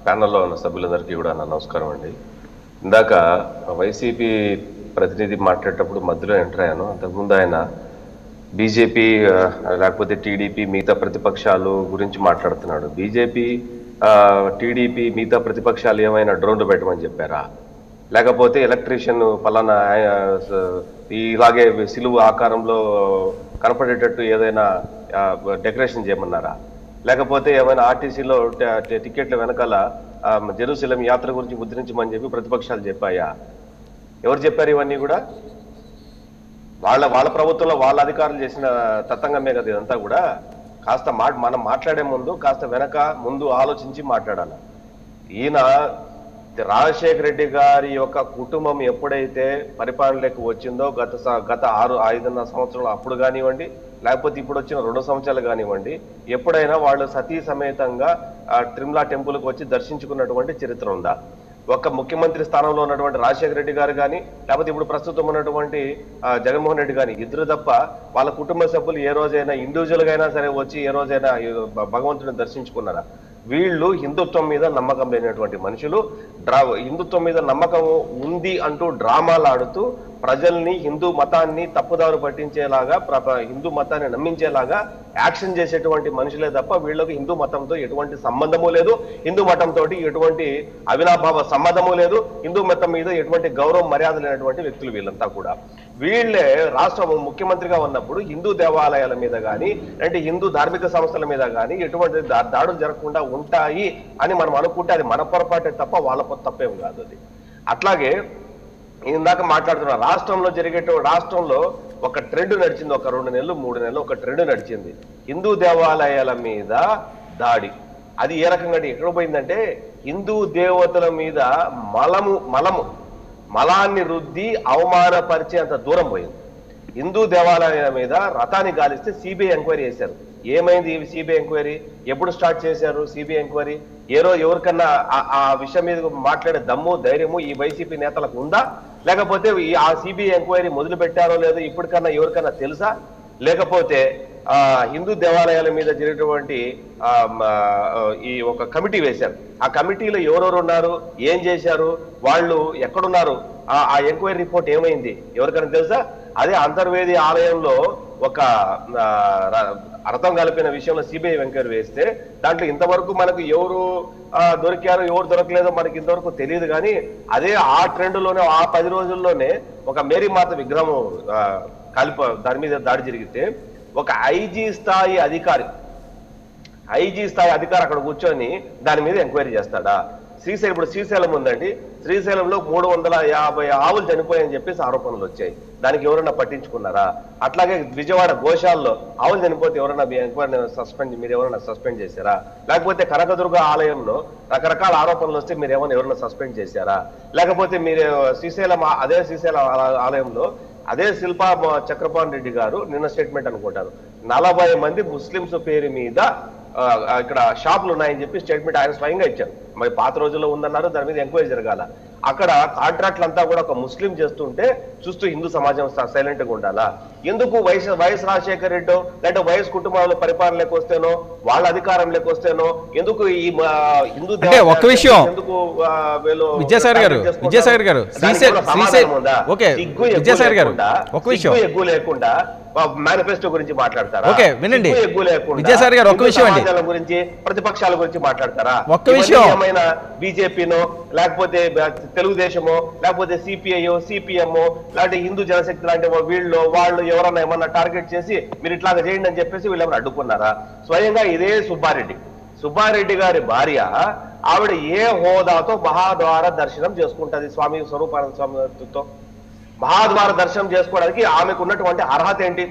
ప్యానల్లో ఉన్న సభ్యులందరికీ కూడా నా నమస్కారం అండి. ఇందాక వైసీపీ ప్రతినిధి మాట్లాడేటప్పుడు మధ్యలో ఎంటర్ అయ్యాను. అంతకుముందు ఆయన బీజేపీ లేకపోతే టీడీపీ మిగతా ప్రతిపక్షాలు గురించి మాట్లాడుతున్నాడు. బీజేపీ టీడీపీ మిగతా ప్రతిపక్షాలు ఏమైనా డ్రోన్లు పెట్టమని చెప్పారా? లేకపోతే ఎలక్ట్రీషియన్ పలానా ఇలాగే సిలువు ఆకారంలో కనపడేటట్టు ఏదైనా డెకరేషన్ చేయమన్నారా? లేకపోతే ఏమైనా ఆర్టీసీలో టికెట్ల వెనకాల జెరూసలేం యాత్ర గురించి ముద్రించమని చెప్పి ప్రతిపక్షాలు చెప్పాయా? ఎవరు చెప్పారు ఇవన్నీ కూడా? వాళ్ళ ప్రభుత్వంలో వాళ్ళ అధికారులు చేసిన తతంగమే కదా ఇదంతా కూడా. కాస్త మనం మాట్లాడే ముందు కాస్త వెనక ముందు ఆలోచించి మాట్లాడాలి. ఈయన రాజశేఖర రెడ్డి గారి యొక్క కుటుంబం ఎప్పుడైతే పరిపాలనలోకి వచ్చిందో గత 5.5 సంవత్సరాలు అప్పుడు కానివ్వండి, లేకపోతే ఇప్పుడు వచ్చిన 2 సంవత్సరాలు కానివ్వండి, ఎప్పుడైనా వాళ్ళు సతీ సమేతంగా తిరుమల టెంపుల్కి వచ్చి దర్శించుకున్నటువంటి చరిత్ర ఉందా? ఒక ముఖ్యమంత్రి స్థానంలో ఉన్నటువంటి రాజశేఖర రెడ్డి గారు కానీ, లేకపోతే ఇప్పుడు ప్రస్తుతం ఉన్నటువంటి జగన్మోహన్ రెడ్డి కానీ, ఇద్దరు తప్ప వాళ్ళ కుటుంబ సభ్యులు ఏ రోజైనా ఇండివిజువల్గా అయినా సరే వచ్చి ఏ రోజైనా భగవంతుడిని దర్శించుకున్నారా? వీళ్ళు హిందుత్వం మీద నమ్మకం లేనటువంటి మనుషులు, హిందుత్వం మీద నమ్మకం ఉంది అంటూ డ్రామాలు ఆడుతూ ప్రజల్ని హిందూ మతాన్ని తప్పుదారు పట్టించేలాగా, హిందూ మతాన్ని నమ్మించేలాగా యాక్షన్ చేసేటువంటి మనుషులే తప్ప వీళ్ళకి హిందూ మతంతో ఎటువంటి సంబంధము లేదు, హిందూ మతంతో ఎటువంటి అవినాభావ సంబంధము లేదు, హిందూ మతం మీద ఎటువంటి గౌరవం మర్యాద లేనటువంటి వ్యక్తులు వీళ్ళంతా కూడా. వీళ్ళే రాష్ట్ర ముఖ్యమంత్రిగా ఉన్నప్పుడు హిందూ దేవాలయాల మీద కానీ, అంటే హిందూ ధార్మిక సంస్థల మీద కానీ ఎటువంటి దాడులు జరగకుండా ఉంటాయి అని మనం అనుకుంటే అది మన పొరపాటే తప్ప వాళ్ళ తప్పేం కాదు అది. అట్లాగే ఇందాక మాట్లాడుతున్నా రాష్ట్రంలో ఒక ట్రెండ్ నడిచింది. ఒక 2 నెలలు 3 నెలలు ఒక ట్రెండ్ నడిచింది. హిందూ దేవాలయాల మీద దాడి. అది ఏ రకంగా ఎక్కడ పోయిందంటే, హిందూ దేవతల మీద మలాన్ని రుద్ది అవమానపరిచేంత దూరం పోయింది. హిందూ దేవాలయాల మీద రథాన్ని గాలిస్తే సిబిఐ ఎంక్వైరీ చేశారు. ఏమైంది సిబిఐ ఎంక్వైరీ? ఎప్పుడు స్టార్ట్ చేశారు సిబిఐ ఎంక్వైరీ? ఎవరికన్నా ఆ విషయం మీద మాట్లాడే దమ్ము ధైర్యము ఈ వైసీపీ నేతలకు ఉందా? లేకపోతే ఆ సిబిఐ ఎంక్వైరీ మొదలు పెట్టారో లేదో ఇప్పటికన్నా ఎవరికన్నా తెలుసా? లేకపోతే హిందూ దేవాలయాల మీద జరిగినటువంటి ఈ ఒక కమిటీ వేశారు. ఆ కమిటీలో ఎవరెవరు ఉన్నారు, ఏం చేశారు, వాళ్ళు ఎక్కడున్నారు, ఆ ఎంక్వైరీ రిపోర్ట్ ఏమైంది ఎవరికైనా తెలుసా? అదే అంతర్వేది ఆలయంలో ఒక అర్థం కలిపిన విషయంలో సిబిఐ ఎంక్వైరీ వేస్తే దాంట్లో ఇంతవరకు మనకు ఎవరు దొరికారో ఎవరు దొరకలేదో మనకి ఇంతవరకు తెలియదు. కానీ అదే ఆ ట్రెండ్లోనే ఆ 10 రోజుల్లోనే ఒక మేరీమాత విగ్రహం దాని మీద దాడి జరిగితే ఒక ఐజీ స్థాయి అధికారి అక్కడ కూర్చొని దాని మీద ఎంక్వైరీ చేస్తాడా? ఇప్పుడు శ్రీశైలం ఉందండి, శ్రీశైలంలో 350 ఆవులు చనిపోయాయని చెప్పేసి ఆరోపణలు వచ్చాయి. దానికి ఎవరైనా పట్టించుకున్నారా? అట్లాగే విజయవాడ గోశాలలో ఆవులు చనిపోతే ఎవరైనా మీరు ఎవరైనా సస్పెండ్ చేశారా? లేకపోతే కనకదుర్గ ఆలయంలో రకరకాల ఆరోపణలు వస్తే మీరు ఎవరైనా సస్పెండ్ చేశారా? లేకపోతే మీరు శ్రీశైలం ఆలయంలో అదే శిల్పా చక్రపాణి రెడ్డి గారు నిన్న స్టేట్మెంట్ అనుకుంటారు, 40 మంది ముస్లింస్ పేరు మీద ఇక్కడ షాపులు ఉన్నాయని చెప్పి స్టేట్మెంట్ ఆయన స్వయంగా ఇచ్చారు. మరి పాత రోజుల్లో ఉందన్నారు, దాని మీద ఎంక్వైరీ జరగాల. అక్కడ కాంట్రాక్ట్లు అంతా కూడా ఒక ముస్లిం చేస్తుంటే చూస్తూ హిందూ సమాజం సైలెంట్ గా ఉండాలా? ఎందుకు వైఎస్ రాజశేఖర రెడ్డో లేదంటే వైఎస్ కుటుంబంలో పరిపాలన లేకొస్తేనో వాళ్ళ అధికారం లేకొస్తేనో ఎందుకు ఈ హిందూ ఒక్క విషయం ఎందుకు విద్యాసాగర్ గారు ఎగ్గు లేకుండా మేనిఫెస్టో గురించి మాట్లాడతారా? ఓకే వినండి విద్యాసాగర్ గారు, ఒక్క విషయం అండి, గురించి ప్రతిపక్షాల గురించి మాట్లాడతారా? ఒక్క విషయం ఏమైనా బీజేపీనో లేకపోతే తెలుగుదేశమో లేకపోతే సిపిఐఓ సిపిఎంఓ లాంటి హిందూ జనశక్తి లాంటి వాళ్ళు ఎవరన్నా ఏమన్నా టార్గెట్ చేసి మీరు ఇట్లాగా చేయండి అని చెప్పేసి వీళ్ళు ఏమైనా అడ్డుకున్నారా? స్వయంగా ఇదే సుబ్బారెడ్డి గారి భార్య ఆవిడ ఏ హోదాతో మహాద్వార దర్శనం చేసుకుంటది? స్వామి స్వరూపానంద స్వామితో మహాద్వార దర్శనం చేసుకోవడానికి ఆమెకు ఉన్నటువంటి అర్హత ఏంటి?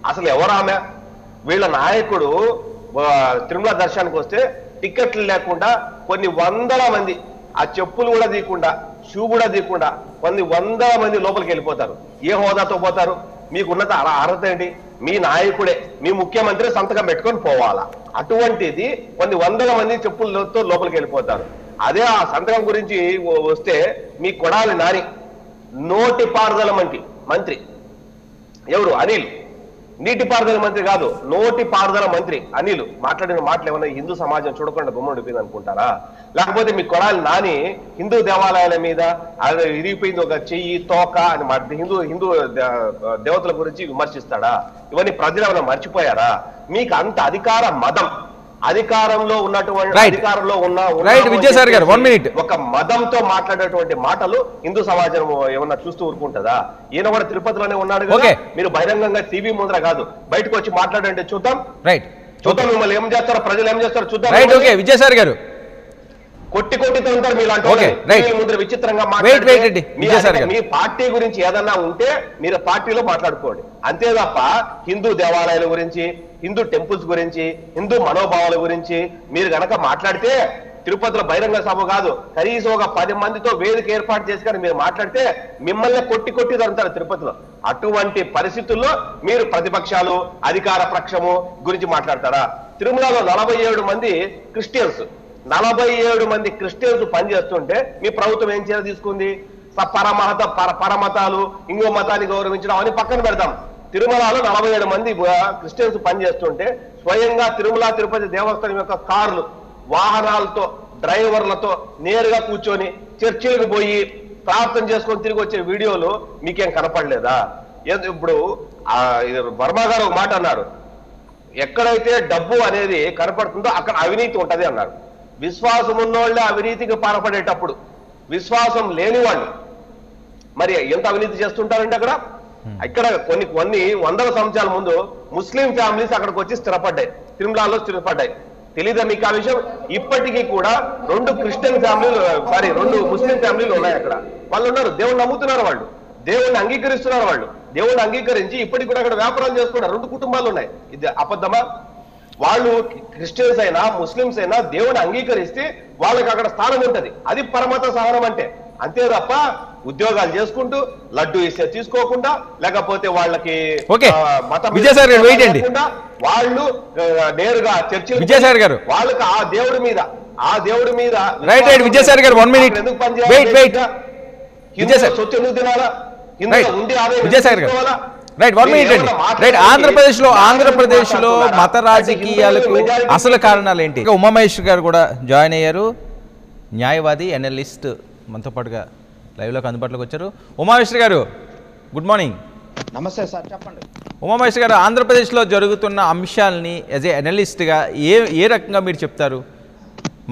అసలు ఎవరు ఆమె? వీళ్ళ నాయకుడు తిరుమల దర్శనానికి వస్తే టికెట్లు లేకుండా కొన్ని వందల మంది, ఆ చెప్పులు కూడా తీయకుండా, షూ కూడా తీయకుండా కొన్ని వందల మంది లోపలికి వెళ్ళిపోతారు. ఏ హోదాతో పోతారు? మీకున్నత అర్హత ఏంటి? మీ నాయకుడే, మీ ముఖ్యమంత్రి సంతకం పెట్టుకొని పోవాలా? అటువంటిది కొన్ని వందల మంది చెప్పులతో లోపలికి వెళ్ళిపోతారు. అదే ఆ సంతకం గురించి వస్తే మీ కొడాలి నాని నోటిపారుదల మంత్రి ఎవరు? అనిల్. నీటిపారుదల మంత్రి కాదు, నోటిపారుదల మంత్రి అనిల్ మాట్లాడిన మాటలు ఏమన్నా హిందూ సమాజం చూడకుండా గుమ్మడిపోయింది అనుకుంటారా? లేకపోతే మీ కొడాలి నాని హిందూ దేవాలయాల మీద ఇరిగిపోయింది ఒక చెయ్యి తోక అని హిందూ దేవతల గురించి విమర్శిస్తాడా? ఇవన్నీ ప్రజలు ఏమైనా మర్చిపోయారా? మీకు అంత అధికారంలో ఉన్నటువంటి అధికారంలో విద్యాసాగర్ గారు 1 minute ఒక మతంతో మాట్లాడేటువంటి మాటలు హిందూ సమాజం ఏమన్నా చూస్తూ ఊరుకుంటుందా? ఈయన కూడా తిరుపతిలోనే ఉన్నాడు కదా, మీరు బహిరంగంగా టీవీ ముందర కాదు బయటకు వచ్చి మాట్లాడండి, చూద్దాం మిమ్మల్ని ఏం చేస్తారో, ప్రజలు ఏం చేస్తారో చూద్దాం. విద్యాసాగర్ గారు కొట్టితో ఉంటారు మీలాంటి ముందు విచిత్రంగా మీ పార్టీ గురించి ఏదన్నా ఉంటే మీరు పార్టీలో మాట్లాడుకోండి, అంతే తప్ప హిందూ దేవాలయాల గురించి, హిందూ టెంపుల్స్ గురించి, హిందూ మనోభావాల గురించి మీరు గనక మాట్లాడితే, తిరుపతిలో బహిరంగ సభ కాదు కనీసం ఒక 10 మందితో వేదిక ఏర్పాటు చేసి కానీ మీరు మాట్లాడితే మిమ్మల్ని కొట్టి తరుతారు తిరుపతిలో. అటువంటి పరిస్థితుల్లో మీరు ప్రతిపక్షాలు అధికార పక్షము గురించి మాట్లాడతారా? తిరుమలలో 47 మంది క్రిస్టియన్స్ 47 మంది క్రిస్టియన్స్ పనిచేస్తుంటే మీ ప్రభుత్వం ఏం చర్య తీసుకుంది? పరమతాలు ఇంకో మతాన్ని గౌరవించడం అని పక్కన పెడతాం. తిరుమలలో 47 మంది క్రిస్టియన్స్ పనిచేస్తుంటే స్వయంగా తిరుమల తిరుపతి దేవస్థానం యొక్క కార్లు వాహనాలతో డ్రైవర్లతో నేరుగా కూర్చొని చర్చిలకు పోయి ప్రార్థన చేసుకొని తిరిగి వచ్చే వీడియోలు మీకేం కనపడలేదా? ఇప్పుడు వర్మ గారు ఒక మాట అన్నారు, ఎక్కడైతే డబ్బు అనేది కనపడుతుందో అక్కడ అవినీతి ఉంటది అన్నారు. విశ్వాసం ఉన్నోళ్ళే అవినీతికి పాల్పడేటప్పుడు విశ్వాసం లేని వాళ్ళు మరి ఎంత అవినీతి చేస్తుంటారంటే ఇక్కడ కొన్ని వందల సంవత్సరాల ముందు ముస్లిం ఫ్యామిలీస్ అక్కడికి వచ్చి స్థిరపడ్డాయి, తిరుమలలో స్థిరపడ్డాయి. తెలీదా మీకు ఆ విషయం? ఇప్పటికీ కూడా 2 ముస్లిం ఫ్యామిలీలు ఉన్నాయి అక్కడ. వాళ్ళు ఉన్నారు, దేవుణ్ణి నమ్ముతున్నారు, వాళ్ళు దేవుణ్ణి అంగీకరిస్తున్నారు, వాళ్ళు దేవుణ్ణి అంగీకరించి ఇప్పటికి కూడా అక్కడ వ్యాపారాలు చేసుకున్నారు. 2 కుటుంబాలు ఉన్నాయి. ఇది అబద్ధమా? వాళ్ళు క్రిస్టియన్స్ అయినా ముస్లింస్ అయినా దేవుని అంగీకరిస్తే వాళ్ళకి అక్కడ స్థానం ఉంటది. అది పరమత సహనం అంటే. అంతే తప్ప ఉద్యోగాలు చేసుకుంటూ లడ్డు ఇస్తే తీసుకోకుండా లేకపోతే వాళ్ళకి వాళ్ళు నేరుగా చర్చలు వాళ్ళకి ఆ దేవుడి మీద ఎందుకు పనిచేయాలి? సొత్తు ఎందుకు తినాలా? ఉండి ఆదాయం ఆంధ్రప్రదేశ్ లో మత రాజకీయాలకు అసలు కారణాలు ఏంటి? ఉమామహేశ్వర్ గారు కూడా జాయిన్ అయ్యారు, న్యాయవాది ఎనలిస్ట్, మనతో పాటుగా లైవ్లోకి అందుబాటులోకి వచ్చారు. ఉమామహేశ్వర్ గారు గుడ్ మార్నింగ్. నమస్తే సార్, చెప్పండి. ఉమామహేశ్వర్ గారు, ఆంధ్రప్రదేశ్లో జరుగుతున్న అంశాలని యాజ్ ఏ ఎనలిస్ట్గా ఏ రకంగా మీరు చెప్తారు?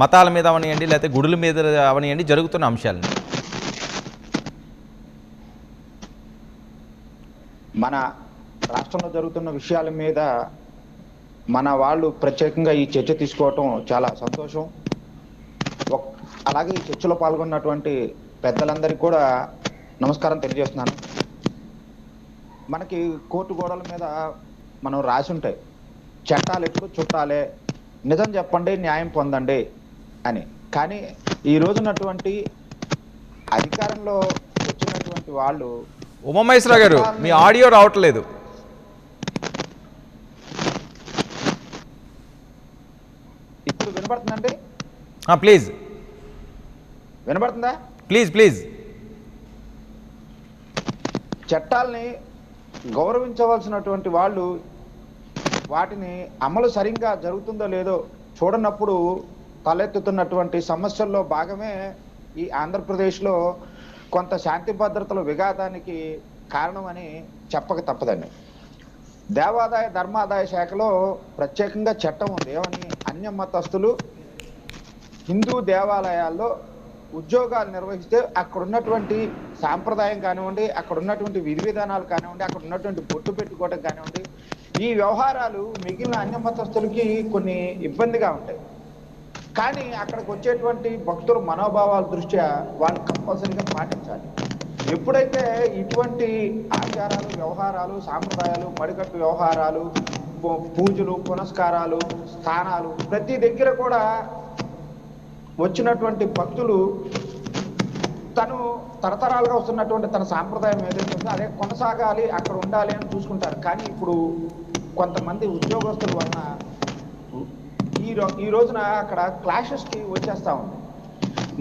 మతాల మీద అవనియండి లేకపోతే గుడుల మీద అవనియండి, జరుగుతున్న అంశాలని. మన రాష్ట్రంలో జరుగుతున్న విషయాల మీద మన వాళ్ళు ప్రత్యేకంగా ఈ చర్చ తీసుకోవటం చాలా సంతోషం. అలాగే ఈ చర్చలో పాల్గొన్నటువంటి పెద్దలందరికీ కూడా నమస్కారం తెలియజేస్తున్నాను. మనకి కోర్టు గోడల మీద మనం రాసి ఉంటాయి, చట్టాలు ఎప్పుడు చుట్టాలే, నిజం చెప్పండి న్యాయం పొందండి అని. కానీ ఈ రోజున్నటువంటి అధికారంలో వచ్చినటువంటి వాళ్ళు ఉమామహేశ్వర గారు మీ ఆడియో రావట్లేదు. వినపడుతుందండి? ప్లీజ్ వినపడుతుందా? ప్లీజ్ చట్టాలని గౌరవించవలసినటువంటి వాళ్ళు వాటిని అమలు సరిగ్గా జరుగుతుందో లేదో చూడనప్పుడు తలెత్తుతున్నటువంటి సమస్యల్లో భాగమే ఈ ఆంధ్రప్రదేశ్లో కొంత శాంతి భద్రతల విఘాతానికి కారణమని చెప్పక తప్పదండి. దేవాదాయ ధర్మాదాయ శాఖలో ప్రత్యేకంగా చట్టం ఉంది. ఏమని? అన్య మతస్థులు హిందూ దేవాలయాల్లో ఉద్యోగాలు నిర్వహిస్తే అక్కడ ఉన్నటువంటి సాంప్రదాయం కానివ్వండి, అక్కడ ఉన్నటువంటి విధి విధానాలు కానివ్వండి, అక్కడ ఉన్నటువంటి బొట్టు పెట్టుకోవడం కానివ్వండి, ఈ వ్యవహారాలు మిగిలిన అన్య మతస్థులకి కొన్ని ఇబ్బందిగా ఉంటాయి. కానీ అక్కడికి వచ్చేటువంటి భక్తుల మనోభావాల దృష్ట్యా వాళ్ళు కంపల్సరీగా పాటించాలి. ఎప్పుడైతే ఇటువంటి ఆచారాలు, వ్యవహారాలు, సాంప్రదాయాలు, మడికట్టు వ్యవహారాలు, పూజలు, పునస్కారాలు, స్థానాలు ప్రతి దగ్గర కూడా వచ్చినటువంటి భక్తులు తను తరతరాలుగా వస్తున్నటువంటి తన సాంప్రదాయం ఏదైతే ఉందో అదే కొనసాగాలి, అక్కడ ఉండాలి అని చూసుకుంటారు. కానీ ఇప్పుడు కొంతమంది ఉద్యోగస్తుల వలన ఈ రోజున అక్కడ క్లాషెస్కి వచ్చేస్తా ఉంది.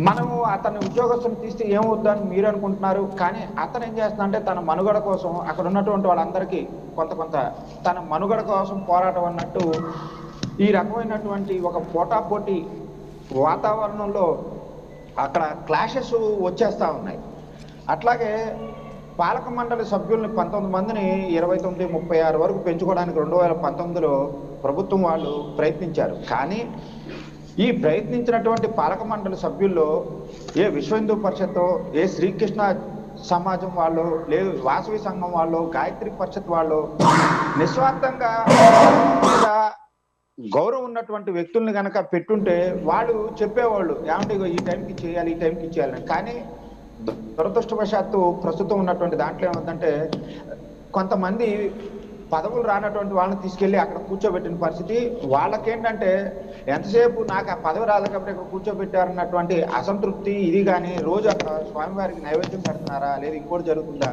మనము అతని ఉద్యోగస్తుని తీస్తే ఏమవుద్దని మీరు అనుకుంటున్నారు, కానీ అతను ఏం చేస్తున్నా అంటే తన మనుగడ కోసం అక్కడ ఉన్నటువంటి వాళ్ళందరికీ కొంత తన మనుగడ కోసం పోరాటం అన్నట్టు ఈ రకమైనటువంటి ఒక పోటాపోటీ వాతావరణంలో అక్కడ క్లాషెస్ వచ్చేస్తూ ఉన్నాయి. అట్లాగే పాలక మండలి సభ్యుల్ని 19 మందిని 29, 36 వరకు పెంచుకోవడానికి 2019లో ప్రభుత్వం వాళ్ళు ప్రయత్నించారు. కానీ ఈ ప్రయత్నించినటువంటి పాలక మండలి సభ్యుల్లో ఏ విశ్వ హిందూ పరిషత్తు, ఏ శ్రీకృష్ణ సమాజం వాళ్ళు, లేదు వాసవి సంఘం వాళ్ళు, గాయత్రి పరిషత్ వాళ్ళు నిస్వార్థంగా గౌరవం ఉన్నటువంటి వ్యక్తుల్ని కనుక పెట్టుంటే వాళ్ళు చెప్పేవాళ్ళు ఏమంటే ఈ టైంకి చేయాలి, ఈ టైంకి చేయాలని. కానీ దురదృష్టవశాత్తు ప్రస్తుతం ఉన్నటువంటి దాంట్లో ఏమంటే కొంతమంది పదవులు రానటువంటి వాళ్ళని తీసుకెళ్ళి అక్కడ కూర్చోబెట్టిన పరిస్థితి. వాళ్ళకేంటంటే ఎంతసేపు నాకు ఆ పదవి రాదు కాబట్టి ఇక్కడ కూర్చోబెట్టారన్నటువంటి అసంతృప్తి ఇది. కానీ రోజు అక్కడ స్వామివారికి నైవేద్యం పెడుతున్నారా, లేదా ఇంకోటి జరుగుతుందా,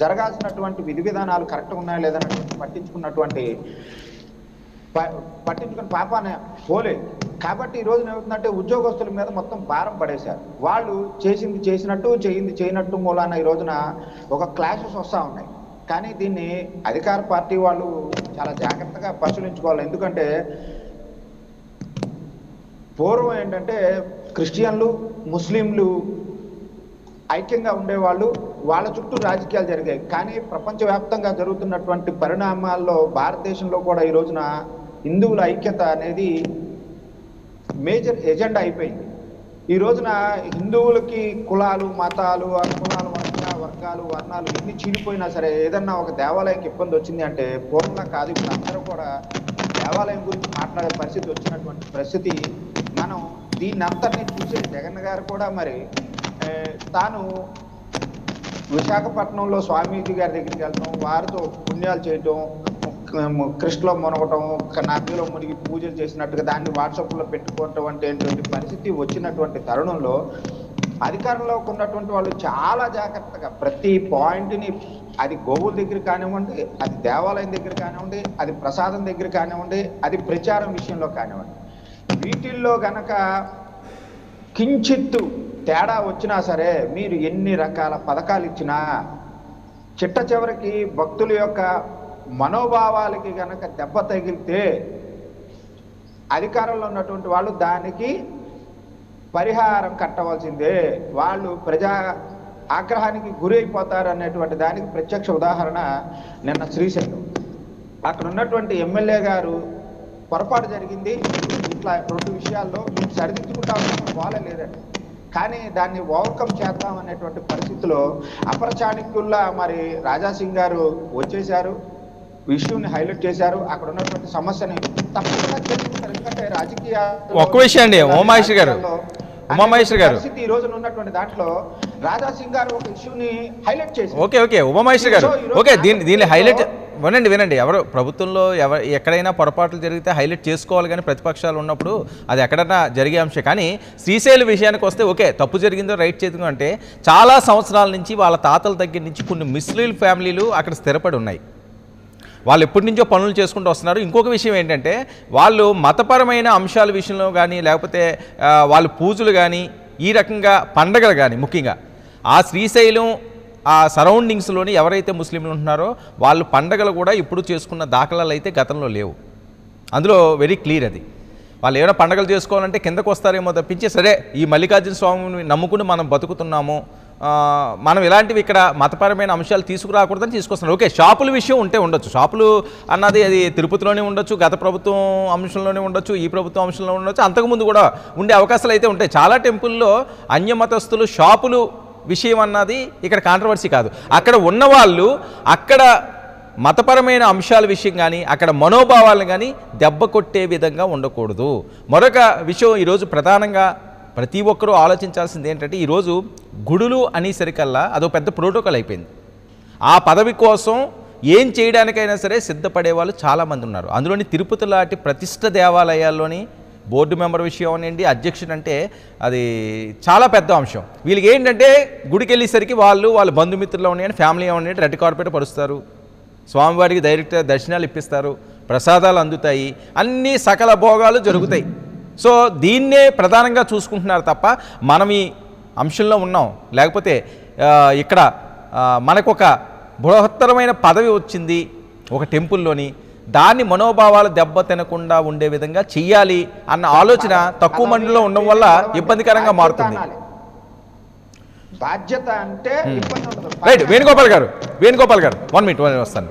జరగాల్సినటువంటి విధి విధానాలు కరెక్ట్గా ఉన్నాయా లేదని పట్టించుకుని పాపాన్ని పోలేదు. కాబట్టి ఈ రోజున ఏమవుతుందంటే ఉద్యోగస్తుల మీద మొత్తం భారం పడేశారు. వాళ్ళు చేసింది చేసినట్టు, చేయింది చేయనట్టు మూలాన ఈ రోజున ఒక క్లాషెస్ వస్తూ ఉన్నాయి. కానీ దీన్ని అధికార పార్టీ వాళ్ళు చాలా జాగ్రత్తగా పరిశీలించుకోవాలి. ఎందుకంటే పూర్వం ఏంటంటే క్రిస్టియన్లు, ముస్లింలు ఐక్యంగా ఉండేవాళ్ళు, వాళ్ళ చుట్టూ రాజకీయాలు జరిగాయి. కానీ ప్రపంచవ్యాప్తంగా జరుగుతున్నటువంటి పరిణామాల్లో భారతదేశంలో కూడా ఈ రోజున హిందువుల ఐక్యత అనేది మేజర్ ఎజెండా అయిపోయింది. ఈ రోజున హిందువులకి కులాలు, మతాలు, అనుకులాలు, వర్గాలు, వర్ణాలు ఎన్ని చీలిపోయినా సరే ఏదన్నా ఒక దేవాలయంకి ఇబ్బంది వచ్చింది అంటే పూర్వంగా కాదు, ఇప్పుడు అందరూ కూడా దేవాలయం గురించి మాట్లాడే పరిస్థితి వచ్చినటువంటి పరిస్థితి. మనం దీన్ని అంతటినీ చూసే జగన్ గారు కూడా మరి తాను విశాఖపట్నంలో స్వామీజీ గారి దగ్గరికి వెళ్ళటం, వారితో పుణ్యాలు చేయటం, కృష్ణలో మునగటం, నదిలో మునిగి పూజలు చేసినట్టుగా దాన్ని వాట్సాప్లో పెట్టుకోవటం వంటి పరిస్థితి వచ్చినటువంటి తరుణంలో అధికారంలో ఉన్నటువంటి వాళ్ళు చాలా జాగ్రత్తగా ప్రతి పాయింట్ని, అది గోవుల దగ్గర కానివ్వండి, అది దేవాలయం దగ్గర కానివ్వండి, అది ప్రసాదం దగ్గర కానివ్వండి, అది ప్రచారం విషయంలో కానివ్వండి, వీటిల్లో గనక కించిత్తు తేడా వచ్చినా సరే మీరు ఎన్ని రకాల పథకాలు ఇచ్చినా చిట్ట చివరికి భక్తుల యొక్క మనోభావాలకి గనక దెబ్బ తగిలితే అధికారంలో ఉన్నటువంటి వాళ్ళు దానికి పరిహారం కట్టవలసిందే. వాళ్ళు ప్రజా ఆగ్రహానికి గురైపోతారు అనేటువంటి దానికి ప్రత్యక్ష ఉదాహరణ నిన్న శ్రీశైలం. అక్కడ ఉన్నటువంటి ఎమ్మెల్యే గారు పొరపాటు జరిగింది, ఇట్లా 2 విషయాల్లో మేము సరిదిద్దుకుంటామని పోలేదండి. కానీ దాన్ని ఓవర్కమ్ చేద్దాం అనేటువంటి పరిస్థితిలో అపర చాణక్యుల్లా మరి రాజాసింగ్ గారు వచ్చేశారు, ఇష్యూని హైలైట్ చేశారు, అక్కడ ఉన్నటువంటి సమస్యని తప్పకుండా తెలుసుకుంటారు. ఎందుకంటే రాజకీయ ఒక్క విషయం అండి ఉమామహేశ్వరి గారు పరిస్థితి ఈ రోజున ఉన్నటువంటి దాంట్లో రాజాసింగ్ గారు ఒక ఇష్యూని హైలైట్ చేశారు. ఓకే ఉమామహేశ్వరి గారు, ఓకే దీన్ని హైలైట్ వినండి. ఎవరు ప్రభుత్వంలో ఎక్కడైనా పొరపాట్లు జరిగితే హైలైట్ చేసుకోవాలి, కానీ ప్రతిపక్షాలు ఉన్నప్పుడు అది ఎక్కడైనా జరిగే అంశం. కానీ శ్రీశైలం విషయానికి వస్తే ఓకే తప్పు జరిగిందో రైట్ చేద్దాం అంటే చాలా సంవత్సరాల నుంచి వాళ్ళ తాతల దగ్గర నుంచి కొన్ని ముస్లిం ఫ్యామిలీలు అక్కడ స్థిరపడి ఉన్నాయి. వాళ్ళు ఎప్పటి నుంచో పనులు చేసుకుంటూ వస్తున్నారు. ఇంకొక విషయం ఏంటంటే వాళ్ళు మతపరమైన అంశాల విషయంలో కానీ లేకపోతే వాళ్ళు పూజలు కానీ ఈ రకంగా పండగలు కానీ ముఖ్యంగా ఆ శ్రీశైలం ఆ సరౌండింగ్స్లోని ఎవరైతే ముస్లింలు ఉంటున్నారో వాళ్ళు పండగలు కూడా ఇప్పుడు చేసుకున్న దాఖలాలు అయితే గతంలో లేవు. అందులో వెరీ క్లియర్ అది. వాళ్ళు ఏమైనా పండగలు చేసుకోవాలంటే కిందకు వస్తారేమో తప్పించి సరే ఈ మల్లికార్జున స్వామిని నమ్ముకుని మనం బతుకుతున్నాము, మనం ఇలాంటివి ఇక్కడ మతపరమైన అంశాలు తీసుకురాకూడదని తీసుకొస్తున్నారు. ఓకే, షాపుల విషయం ఉంటే ఉండొచ్చు, షాపులు అన్నది అది తిరుపతిలోనే ఉండొచ్చు, గత ప్రభుత్వం అంశంలోనే ఉండొచ్చు, ఈ ప్రభుత్వం అంశంలో ఉండొచ్చు, అంతకుముందు కూడా ఉండే అవకాశాలు అయితే ఉంటాయి. చాలా టెంపుల్లో అన్యమతస్థులు షాపులు విషయం అన్నది ఇక్కడ కాంట్రవర్సీ కాదు. అక్కడ ఉన్నవాళ్ళు అక్కడ మతపరమైన అంశాల విషయం కానీ అక్కడ మనోభావాలను కానీ దెబ్బ కొట్టే విధంగా ఉండకూడదు. మరొక విషయం ఈరోజు ప్రధానంగా ప్రతి ఒక్కరూ ఆలోచించాల్సింది ఏంటంటే ఈరోజు గుడులు అనేసరికల్లా అదో పెద్ద ప్రోటోకాల్ అయిపోయింది. ఆ పదవి కోసం ఏం చేయడానికైనా సరే సిద్ధపడే వాళ్ళు చాలామంది ఉన్నారు. అందులోని తిరుపతి లాంటి ప్రతిష్ఠ దేవాలయాల్లోని బోర్డు మెంబర్ విషయం అనండి, అధ్యక్షుడు అంటే అది చాలా పెద్ద అంశం. వీళ్ళకి ఏంటంటే గుడికి వెళ్ళేసరికి వాళ్ళ బంధుమిత్రులు ఉన్నాయని ఫ్యామిలీ ఉన్నాయంటే రెడ్ కార్పెట్ పరుస్తారు, స్వామివారికి డైరెక్ట్ దర్శనాలు ఇప్పిస్తారు, ప్రసాదాలు అందుతాయి, అన్ని సకల భోగాలు జరుగుతాయి. సో దీన్నే ప్రధానంగా చూసుకుంటున్నారు తప్ప మనం ఈ అంశంలో ఉన్నాం, లేకపోతే ఇక్కడ మనకొక బృహత్తరమైన పదవి వచ్చింది ఒక టెంపుల్లోని, దాన్ని మనోభావాలు దెబ్బ తినకుండా ఉండే విధంగా చెయ్యాలి అన్న ఆలోచన తక్కువ మందిలో ఉండడం వల్ల ఇబ్బందికరంగా మారుతుంది. బాధ్యత అంటే రైట్. వేణుగోపాల్ గారు 1 minute వస్తాను.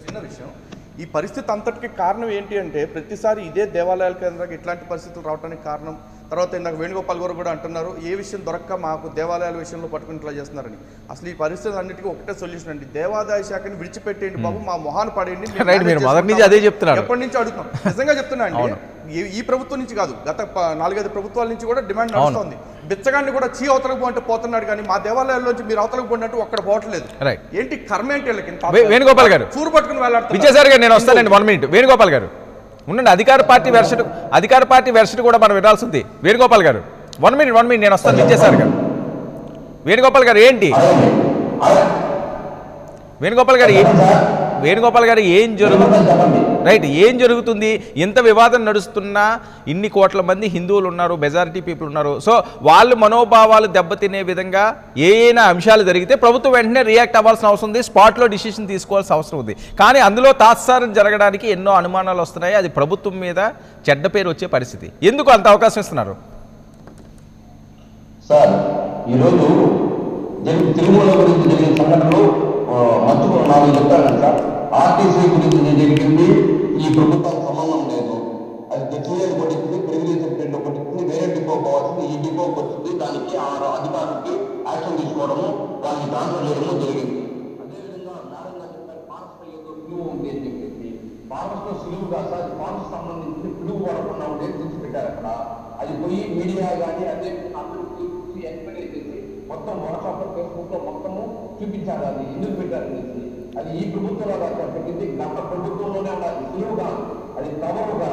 చిన్న విషయం, ఈ పరిస్థితి అంతటికి కారణం ఏంటి అంటే ప్రతిసారి ఇదే దేవాలయాల కేంద్రంగా ఇట్లాంటి పరిస్థితులు రావడానికి కారణం. తర్వాత ఇందాక వేణుగోపాల్ గారు కూడా అంటున్నారు ఏ విషయం దొరక్క మాకు దేవాలయాల విషయంలో పట్టుకుని ఇట్లా చేస్తున్నారని. అసలు ఈ పరిస్థితులు అన్నిటికీ ఒకటే సొల్యూషన్ అండి, దేవాదాయ శాఖని విడిచిపెట్టేయండి బాబు, మా మొహాన్ని పడేయండి. ఎప్పటి నుంచి అడుగుతాం, నిజంగా చెప్తున్నా అండి, ఈ ప్రభుత్వం నుంచి కాదు, గత 4-5 ప్రభుత్వాల నుంచి కూడా డిమాండ్ నడుస్తుంది. బిచ్చగాన్ని కూడా చీ అవతలకు పోంటే పోతున్నాడు, కానీ మా దేవాలయాల్లోంచి మీరు అవతలకు పోయినట్టు ఒక్కడ పోవట్లేదు. ఏంటి కర్మ ఏంటి వీళ్ళకి? వేణుగోపాల్ గారు చూరు పట్టుకుని వెళ్ళాడు. విజయసారి గారు నేను వస్తానండి 1 minute. వేణుగోపాల్ గారు ఉండండి, అధికార పార్టీ వెర్షన్ కూడా మనం వినాల్సింది. వేణుగోపాల్ గారు 1 minute నేను వస్తాను. విజయసారి గారు, వేణుగోపాల్ గారు ఏంటి వేణుగోపాల్ గారు ఏం జరుగుతుంది? రైట్, ఏం జరుగుతుంది? ఇంత వివాదం నడుస్తున్నా ఇన్ని కోట్ల మంది హిందువులు ఉన్నారు, మెజారిటీ పీపుల్ ఉన్నారు. సో వాళ్ళు మనోభావాలు దెబ్బతినే విధంగా ఏమైనా అంశాలు జరిగితే ప్రభుత్వం వెంటనే రియాక్ట్ అవ్వాల్సిన అవసరం ఉంది, స్పాట్లో డిసిషన్ తీసుకోవాల్సిన అవసరం ఉంది. కానీ అందులో తాత్సారం జరగడానికి ఎన్నో అనుమానాలు వస్తున్నాయి. అది ప్రభుత్వం మీద చెడ్డ పేరు వచ్చే పరిస్థితి. ఎందుకు అంత అవకాశం ఇస్తున్నారు? సార్, ఈరోజు తిరుమల గురించి జరిగిన సంఘటనలు మర్చిపో 4 చెప్తాను సార్. ఆర్టీసీ గురించి జరిగింది, ఈ ప్రభుత్వం సంబంధం లేదు. అది తెచ్చుకోలేదు కొట్టింది, తెలుగుదేశం ఫ్రెండ్ కొట్టింది, వేరే డిపో పోవాల్సింది ఈ డిపోకి వచ్చింది. దానికి ఆ అధికారులకి యాక్షన్ తీసుకోవడము, వాళ్ళని ట్రాన్స్ఫర్ చేయడము జరిగింది. అదేవిధంగా నారాయణ చెప్పారు ఫారెస్ట్ ఏదో పిలువ ఉంది అని చెప్పేసి, ఫారెస్ట్ లో సిలువుగా సార్ ఫారెస్ట్ సంబంధించి పిలువ పడకుండా ఉండేది తెచ్చిపెట్టారు అక్కడ. అది పోయి మీడియా కానీ అదే అందరికీ ఎంక్వైరీ చేసి మొత్తం వాట్సాప్ ఫేస్బుక్ లో మొత్తము చూపించారు. అది ఎందుకు పెట్టారనేసి అది ఈ ప్రభుత్వంలో పెట్టింది, గత ప్రభుత్వంలోనే ఉండాలి. సులువుగా అది పవర్గా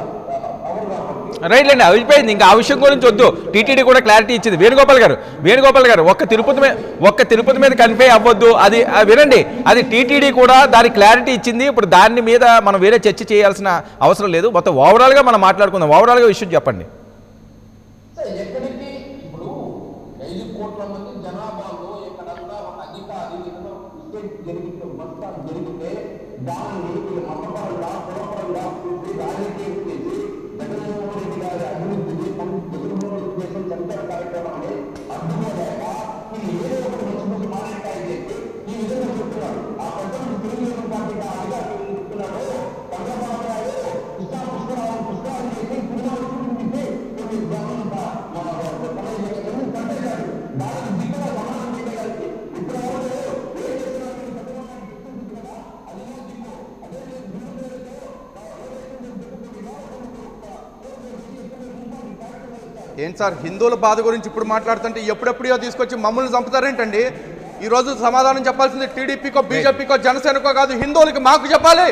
రైట్ అండి, అయిపోయింది. ఇంకా ఆ విషయం గురించి వద్దు, టీటీడీ కూడా క్లారిటీ ఇచ్చింది. వేణుగోపాల్ గారు ఒక్క తిరుపతి మీద కన్ఫై అవ్వద్దు, అది వినండి. అది టీటీడీ కూడా దాని క్లారిటీ ఇచ్చింది. ఇప్పుడు దాని మీద మనం వేరే చర్చ చేయాల్సిన అవసరం లేదు. మొత్తం ఓవరాల్గా మనం మాట్లాడుకుందాం. ఓవరాల్గా విషయం చెప్పండి. ఎక్కడికి ఇప్పుడు 5 కోట్ల మంది జనాభాలో ఎక్కడన్నా ఒక అధికారి జరిగితే మొత్తం జరిగితే దాన్ని మతపరంగా కులపరంగా చూసి రాజకీయం చేసి జగన్మోహన్ రెడ్డి గారి అభివృద్ధిని జగన్మోహన్ రెడ్డి చేసిన సంచార కార్యక్రమాన్ని అర్థంగా లేక ఇది ఏదో ఒక మంచి మాట్లాడతాయి చేసి ఈ విధంగా చెప్తున్నారు. ఆ ప్రజలు తెలుగుదేశం పార్టీగా అధికారులు చెప్తున్నారు, చంద్రబాబు నాయుడు పుస్తకాలు చేసి పుస్తకాలు చూపించి కొన్ని జనంతా దానికి దిగువ సమాధానం చేయగలిగి ఇప్పుడు ఏంటి సార్, హిందువుల బాధ గురించి ఇప్పుడు మాట్లాడుతుంటే ఎప్పుడెప్పుడో తీసుకొచ్చి మమ్మల్ని చంపుతారేంటండి? ఈరోజు సమాధానం చెప్పాల్సింది టీడీపీకో బీజేపీకో జనసేనకో కాదు, హిందువులకి మాకు చెప్పాలి.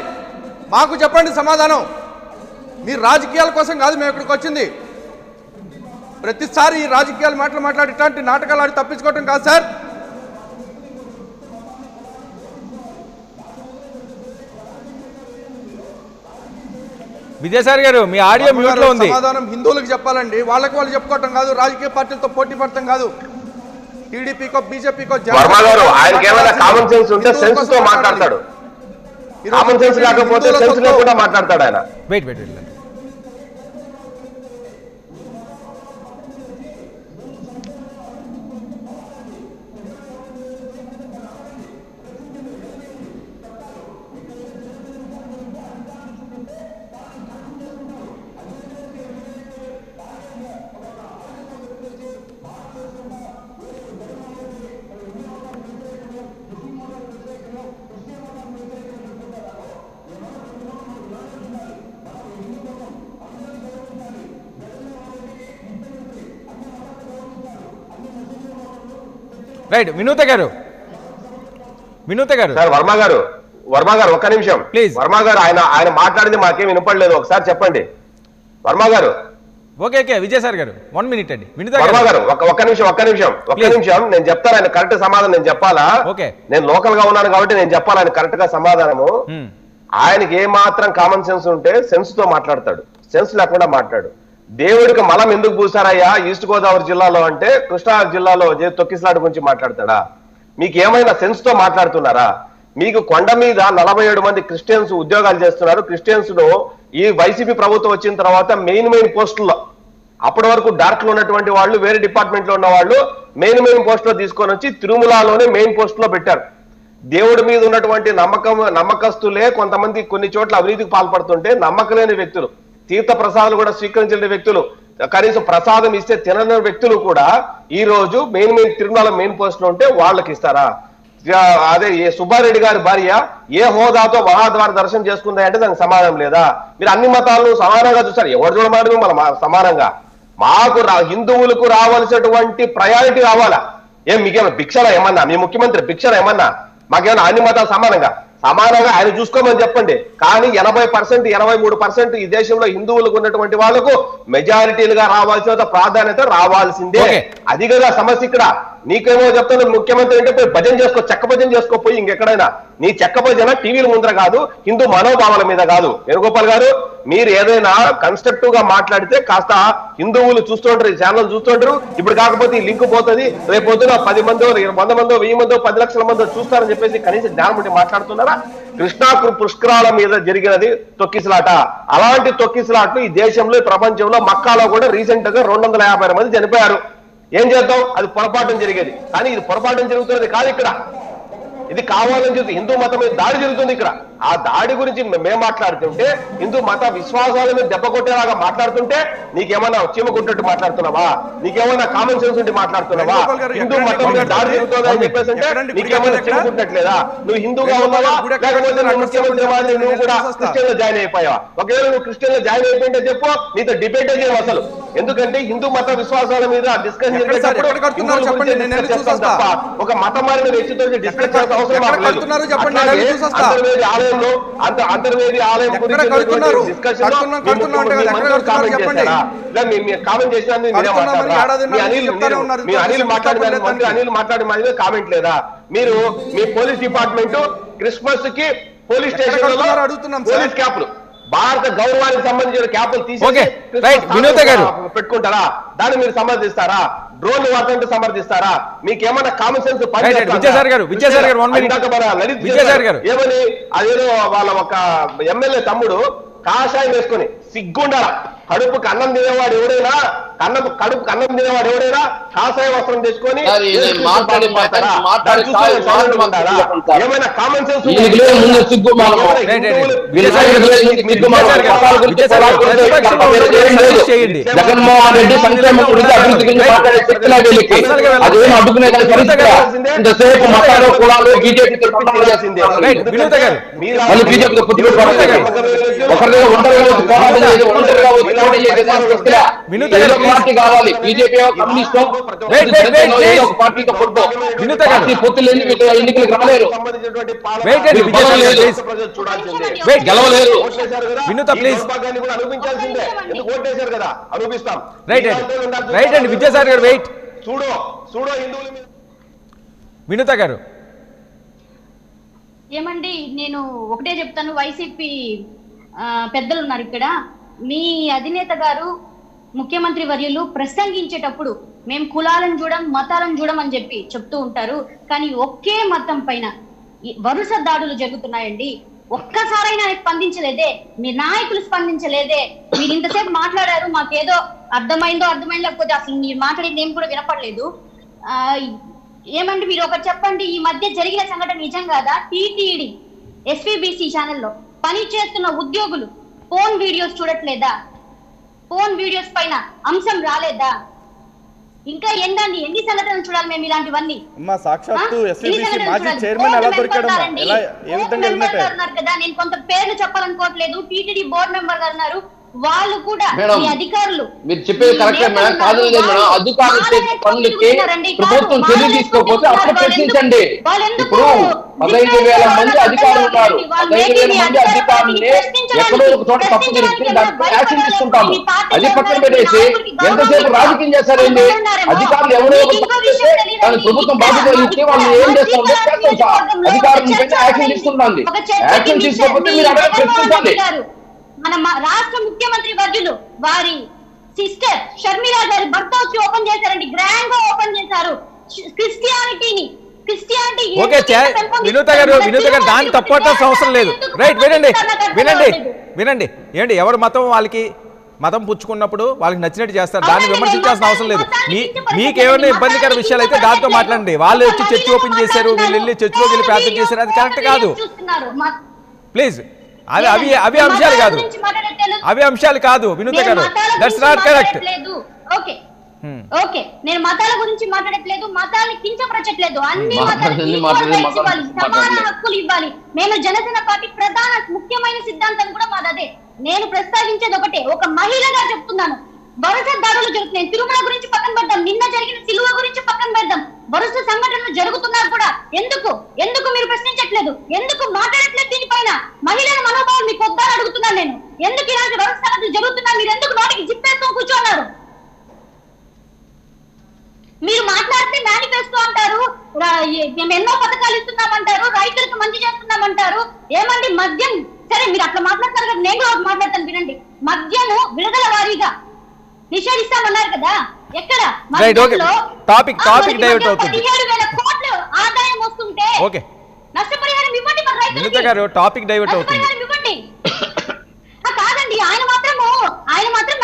మాకు చెప్పండి సమాధానం. మీరు రాజకీయాల కోసం కాదు మేము ఇక్కడికి వచ్చింది. ప్రతిసారి ఈ రాజకీయాలు మాట్లాడి ఇట్లాంటి నాటకాలు ఆడి తప్పించుకోవటం కాదు సార్. విజయసాయి గారు మీ ఆడియో మ్యూట్ లో ఉంది. సమాధానం హిందువులకు చెప్పాలండి, వాళ్ళకి వాళ్ళు చెప్పుకోవటం కాదు, రాజకీయ పార్టీలతో పోటీ పడటం కాదు. టీడీపీకో బీజేపీకో వర్మ గారు ఆయనకి ఏమైనా కామన్ సెన్స్ ఉంటే సెన్స్ తో మాట్లాడతాడు. కామన్ సెన్స్ లేకపోతే సెన్స్ లేకుండా మాట్లాడతాడు ఆయన. Wait wait wait right. Vinutha గారు సార్ వర్మ గారు ఒక్క నిమిషం ప్లీజ్. వర్మ గారు ఆయన మాట్లాడింది మాకేం వినపడలేదు, ఒకసారి చెప్పండి వర్మ గారు. ఓకే ఓకే విజయసాయి గారు 1 minute అండి. వర్మ గారు ఒక్క నిమిషం నేను చెప్తాను, ఆయన కరెక్ట్ సమాధానం నేను చెప్పాలా? ఓకే, నేను లోకల్ గా ఉన్నాను కాబట్టి నేను చెప్పాలి ఆయన కరెక్ట్ గా సమాధానము. ఆయనకి ఏ మాత్రం కామన్ సెన్స్ ఉంటే సెన్స్ తో మాట్లాడతాడు, సెన్స్ లేకుండా మాట్లాడు. దేవుడికి మలం ఎందుకు పూసారయ్యా ఈస్ట్ గోదావరి జిల్లాలో అంటే కృష్ణా జిల్లాలో తొక్కిసలాట గురించి మాట్లాడతాడా? మీకు ఏమైనా సెన్స్ తో మాట్లాడుతున్నారా? మీకు కొండ మీద 47 మంది క్రిస్టియన్స్ ఉద్యోగాలు చేస్తున్నారు. క్రిస్టియన్స్ ను ఈ వైసీపీ ప్రభుత్వం వచ్చిన తర్వాత మెయిన్ పోస్టుల్లో, అప్పటి వరకు డార్క్ లో ఉన్నటువంటి వాళ్ళు, వేరే డిపార్ట్మెంట్ లో ఉన్న వాళ్ళు మెయిన్ పోస్ట్ లో తీసుకొని వచ్చి తిరుమలలోనే మెయిన్ పోస్ట్ లో పెట్టారు. దేవుడి మీద ఉన్నటువంటి నమ్మకస్తులే కొంతమంది కొన్ని చోట్ల అవినీతికి పాల్పడుతుంటే నమ్మకలేని వ్యక్తులు, తీర్థ ప్రసాదాలు కూడా స్వీకరించిన వ్యక్తులు, కనీసం ప్రసాదం ఇస్తే తినని వ్యక్తులు కూడా ఈ రోజు తిరుమల మెయిన్ పోస్ట్ లో ఉంటే వాళ్ళకి ఇస్తారా? అదే సుబ్బారెడ్డి గారి భార్య ఏ హోదాతో మహాద్వార దర్శనం చేసుకుందా అంటే దానికి సమాధానం లేదా? మీరు అన్ని మతాలను సమానంగా చూస్తారు, ఎవరు చూడమాడు మన సమానంగా. మాకు హిందువులకు రావాల్సినటువంటి ప్రయారిటీ రావాలా? మీకేమైనా భిక్షణ ఏమన్నా? మీ ముఖ్యమంత్రి భిక్షణ ఏమన్నా? మాకేమైనా అన్ని మతాలు సమానంగా ఆయన చూసుకోమని చెప్పండి. కానీ 80%, 83% ఈ దేశంలో హిందువులకు ఉన్నటువంటి వాళ్ళకు మెజారిటీలుగా రావాల్సిన ప్రాధాన్యత రావాల్సిందే. అది కదా సమస్య ఇక్కడ. నీకేమో చెప్తాను, ముఖ్యమంత్రి అంటే పోయి భజన చేసుకో, చెక్క భజన చేసుకోపోయి ఇంకెక్కడైనా. నీ చెక్క భజన టీవీల ముందర కాదు, హిందూ మనోభావాల మీద కాదు. వేణుగోపాల్ గారు, మీరు ఏదైనా కన్స్ట్రక్టివ్ గా మాట్లాడితే కాస్త హిందువులు చూస్తుంటారు, ఈ ఛానల్ చూస్తుంటారు. ఇప్పుడు కాకపోతే ఈ లింక్ పోతుంది, రేపు పొద్దున 10 మందో 100 మందో 1000 మందో 10 లక్షల మందో చూస్తారని చెప్పేసి కనీసం జ్ఞానం ఉంటే మాట్లాడుతున్నారా? కృష్ణా పుష్కరాల మీద జరిగినది తొక్కిసలాట. అలాంటి తొక్కిసలాట్లు ఈ దేశంలో, ప్రపంచంలో, మక్కాలో కూడా రీసెంట్ గా 250 మంది చనిపోయారు. ఏం చేద్దాం? అది పొరపాటు జరిగేది. కానీ ఇది పొరపాటు జరుగుతున్నది కాదు, ఇక్కడ ఇది కావాలని చెప్పి హిందూ మతం మీద దాడి జరుగుతుంది. ఇక్కడ ఆ దాడి గురించి మేము మాట్లాడుతుంటే, హిందూ మత విశ్వాసాల మీద దెబ్బ కొట్టేలాగా మాట్లాడుతుంటే నీకేమన్నా చీమకుంటట్టు మాట్లాడుతున్నావా? నీకేమన్నా కామన్ సెన్స్ ఉంటే మాట్లాడుతున్నావా? హిందూ మతం మీద దాడి జరుగుతుంది అని చెప్పేసి అంటే నీకేమన్నా చీమకుంటట్లేదా? నువ్వు హిందూగా ఉన్నావా, లేకపోతే ముఖ్యమంత్రి మాదిరి నువ్వు కూడా క్రిస్టియన్ లో జాయిన్ అయిపోయావా? ఒకవేళ నువ్వు క్రిస్టియన్ లో జాయిన్ అయిపోయింటే చెప్పు, నీతో డిబేట్ చేయవు అసలు. ఎందుకంటే హిందూ మత విశ్వాసాల మీద డిస్కస్ చేసేటప్పుడు తప్ప ఒక మతం మారిన వ్యక్తితో డిస్కస్ చేయాల్సిన అవసరం మాకు లేదు. ఆలయంలో అంతర్వేది ఆలయం గురించి డిస్కషన్ కామెంట్ చేసినా అనిల్ మాట్లాడే మాదిరి కామెంట్ లేదా? మీరు మీ పోలీస్ డిపార్ట్మెంట్ క్రిస్మస్ కి పోలీస్ స్టేషన్ పోలీస్ క్యాప్లు, భారత గౌరవానికి సంబంధించిన క్యాపులు తీసి పెట్టుకుంటారా? దాన్ని మీరు సమర్థిస్తారా? డ్రోన్లు వాడుతుంటే సమర్థిస్తారా? మీకేమన్నా కామన్ సెన్స్ ఏమని అదేదో వాళ్ళ ఒక ఎమ్మెల్యే తమ్ముడు కాషాయం వేసుకొని సిగ్గుండాలా? కడుపుకు అన్నం తినేవాడు ఎవడైనా, కడుపుకు అన్నం తినేవాడు ఎవడైనా కాషాయ వస్త్రం తెచ్చుకొని ఏమైనా కామన్ సెన్స్ జగన్మోహన్ రెడ్డి సంక్షేమం గురించి అభివృద్ధి గురించి మాట్లాడే శక్తి అదేం అడ్డుకునే ఇంతసేపు మతాలు కులాలు బీజేపీ మళ్ళీ బీజేపీతో ఒకరి పార్టీ కావాలి. బీజేపీ కమ్యూనిస్ట్ పార్టీతో పొత్తులు ఎన్నికలకు రాలేరు, గెలవలేరు. విద్యాసాగర్ గారు వెయిట్. వినూత గారు ఏమండి, నేను ఒకటే చెప్తాను, వైసీపీ పెద్దలు ఉన్నారు ఇక్కడ. మీ అధినేత గారు ముఖ్యమంత్రి వర్యులు ప్రసంగించేటప్పుడు మేము కులాలను చూడం మతాలను చూడం అని చెప్పి చెప్తూ ఉంటారు. కానీ ఒకే మతం పైన వరుస దాడులు జరుగుతున్నాయండి. ఒక్కసారైనా స్పందించలేదే, మీ నాయకులు స్పందించలేదే. మీరు ఇంతసేపు మాట్లాడారు, మాకేదో అర్థమైందో లేకపోతే అసలు మీరు మాట్లాడింది ఏం కూడా వినపడలేదు. ఏమంటే మీరు ఒకటి చెప్పండి, ఈ మధ్య జరిగిన సంఘటన నిజం కాదా? టీటీడీ ఎస్వీబీసీ ఛానల్లో పని చేస్తున్న ఉద్యోగులు ఫోన్ వీడియోస్ చూడట్లేదా? ఫోన్ వీడియోస్ పైన అంశం రాలేదా? ఇంకా ఎన్ని సంఘటనలు చూడాలి మేము ఇలాంటివన్నీ? సాక్షాత్తు ఎస్వీబీసీ మాజీ చైర్మన్ ఎలా దొరికాడమ్మా? ఎలా ఏ విధంగా అన్నారు కదా, నేను కొంత పేర్లు చెప్పాలనుకోవట్లేదు. టీటీడీ బోర్డు మెంబర్ గారు ఉన్నారు, వాళ్ళు కూడా ఈ అధికారులు మీరు చెప్పేది కరెక్టే మేడం, కాదు మేడం. అధికారులు చేసే పనులకి ప్రభుత్వం చర్య తీసుకోకపోతే అప్పుడు ప్రశ్నించండి. ఇప్పుడు 15,000 మంది అధికారులు ఉన్నారు, 15,000 మంది అధికారులని ఎక్కడో ఒక చోట తప్పు జరిగితే దానికి యాక్షన్ తీసుకుంటాము. అది పక్కన పెట్టేసి ఎంతసేపు రాజకీయం చేస్తారండి? అధికారులు ఎవరో తప్పు చేస్తే దాని ప్రభుత్వం బాధ్యత ఇస్తే వాళ్ళు ఏం చేస్తాం అధికారుల పైన యాక్షన్ తీసుకుంటుంది. యాక్షన్ తీసుకోకపోతే మీరు అక్కడ ప్రశ్నించాలి. మన రాష్ట్ర ముఖ్యమంత్రి వర్యులు వారి సిస్టర్ షర్మిలా గారి భర్త వచ్చి ఓపెన్ చేశారండి, గ్రాండ్ గా ఓపెన్ చేశారు. క్రిస్టియానిటీ ఓకే వినూత గారు దాన్ని తప్పట్టాల్సిన అవసరం లేదు. రైట్, వినండి ఏంటి ఎవరు మతం వాళ్ళకి మతం పుచ్చుకున్నప్పుడు వాళ్ళకి నచ్చినట్టు చేస్తారు, దాన్ని విమర్శించాల్సిన అవసరం లేదు. మీకేమైనా ఇబ్బందికర విషయాలు అయితే దాంతో మాట్లాడండి. వాళ్ళు వచ్చి చర్చ్ ఓపెన్ చేశారు, వీళ్ళు వెళ్ళి చర్చిలోకి వెళ్ళి ప్రార్థన చేశారు, అది కరెక్ట్ కాదు. ప్లీజ్, అవి అంశాలు కాదు వినూత గారు, దట్స్ నాట్ కరెక్ట్. ఓకే, నేను మతాల గురించి మాట్లాడట్లేదు, మతాన్ని కించపరచట్లేదు. అన్ని సమాన హక్కులు ఇవ్వాలి. మేము జనసేన పార్టీ ప్రధాన ముఖ్యమైన సిద్ధాంతం కూడా మాదే. నేను ప్రస్తావించేది ఒకటే, ఒక మహిళగా చెప్తున్నాను. వరుస దాడులు జరుగుతున్నాయి. తిరుమల గురించి పక్కన పెడదాం, నిన్న జరిగిన సిలువ గురించి పక్కన పెడదాం, వరుస సంఘటనలు జరుగుతున్నా కూడా ఎందుకు మీరు ప్రశ్నించట్లేదు? ఎందుకు మాట్లాడట్లేదు దీనిపైన? మహిళల మనోభావం మీకు వద్దని అడుగుతున్నాను నేను. ఎందుకు ఇలాంటి వరుస సంఘటనలు జరుగుతున్నా మీరు ఎందుకు నోటికి జిప్పేస్తూ కూర్చున్నారు? మీరు మాట్లాడితే మేనిఫెస్టో అంటారు, మేము ఎన్నో పథకాలు ఇస్తున్నామంటారు, రైతులకు మంచి చేస్తున్నామంటారు. ఏమండి మద్యం, సరే మీరు అట్లా మాట్లాడతారు కదా, నేను కూడా మాట్లాడతాను వినండి. మద్యము విడుదల వారీగా నిషేధిస్తామన్నారు కదా, ఎక్కడ? 17,000 కోట్లు ఆదాయం వస్తుంటే నష్టపరిహారం ఇవ్వండి. టాపిక్ డైవర్ట్ అవుతుంది. కాదండి, ఆయన మాత్రం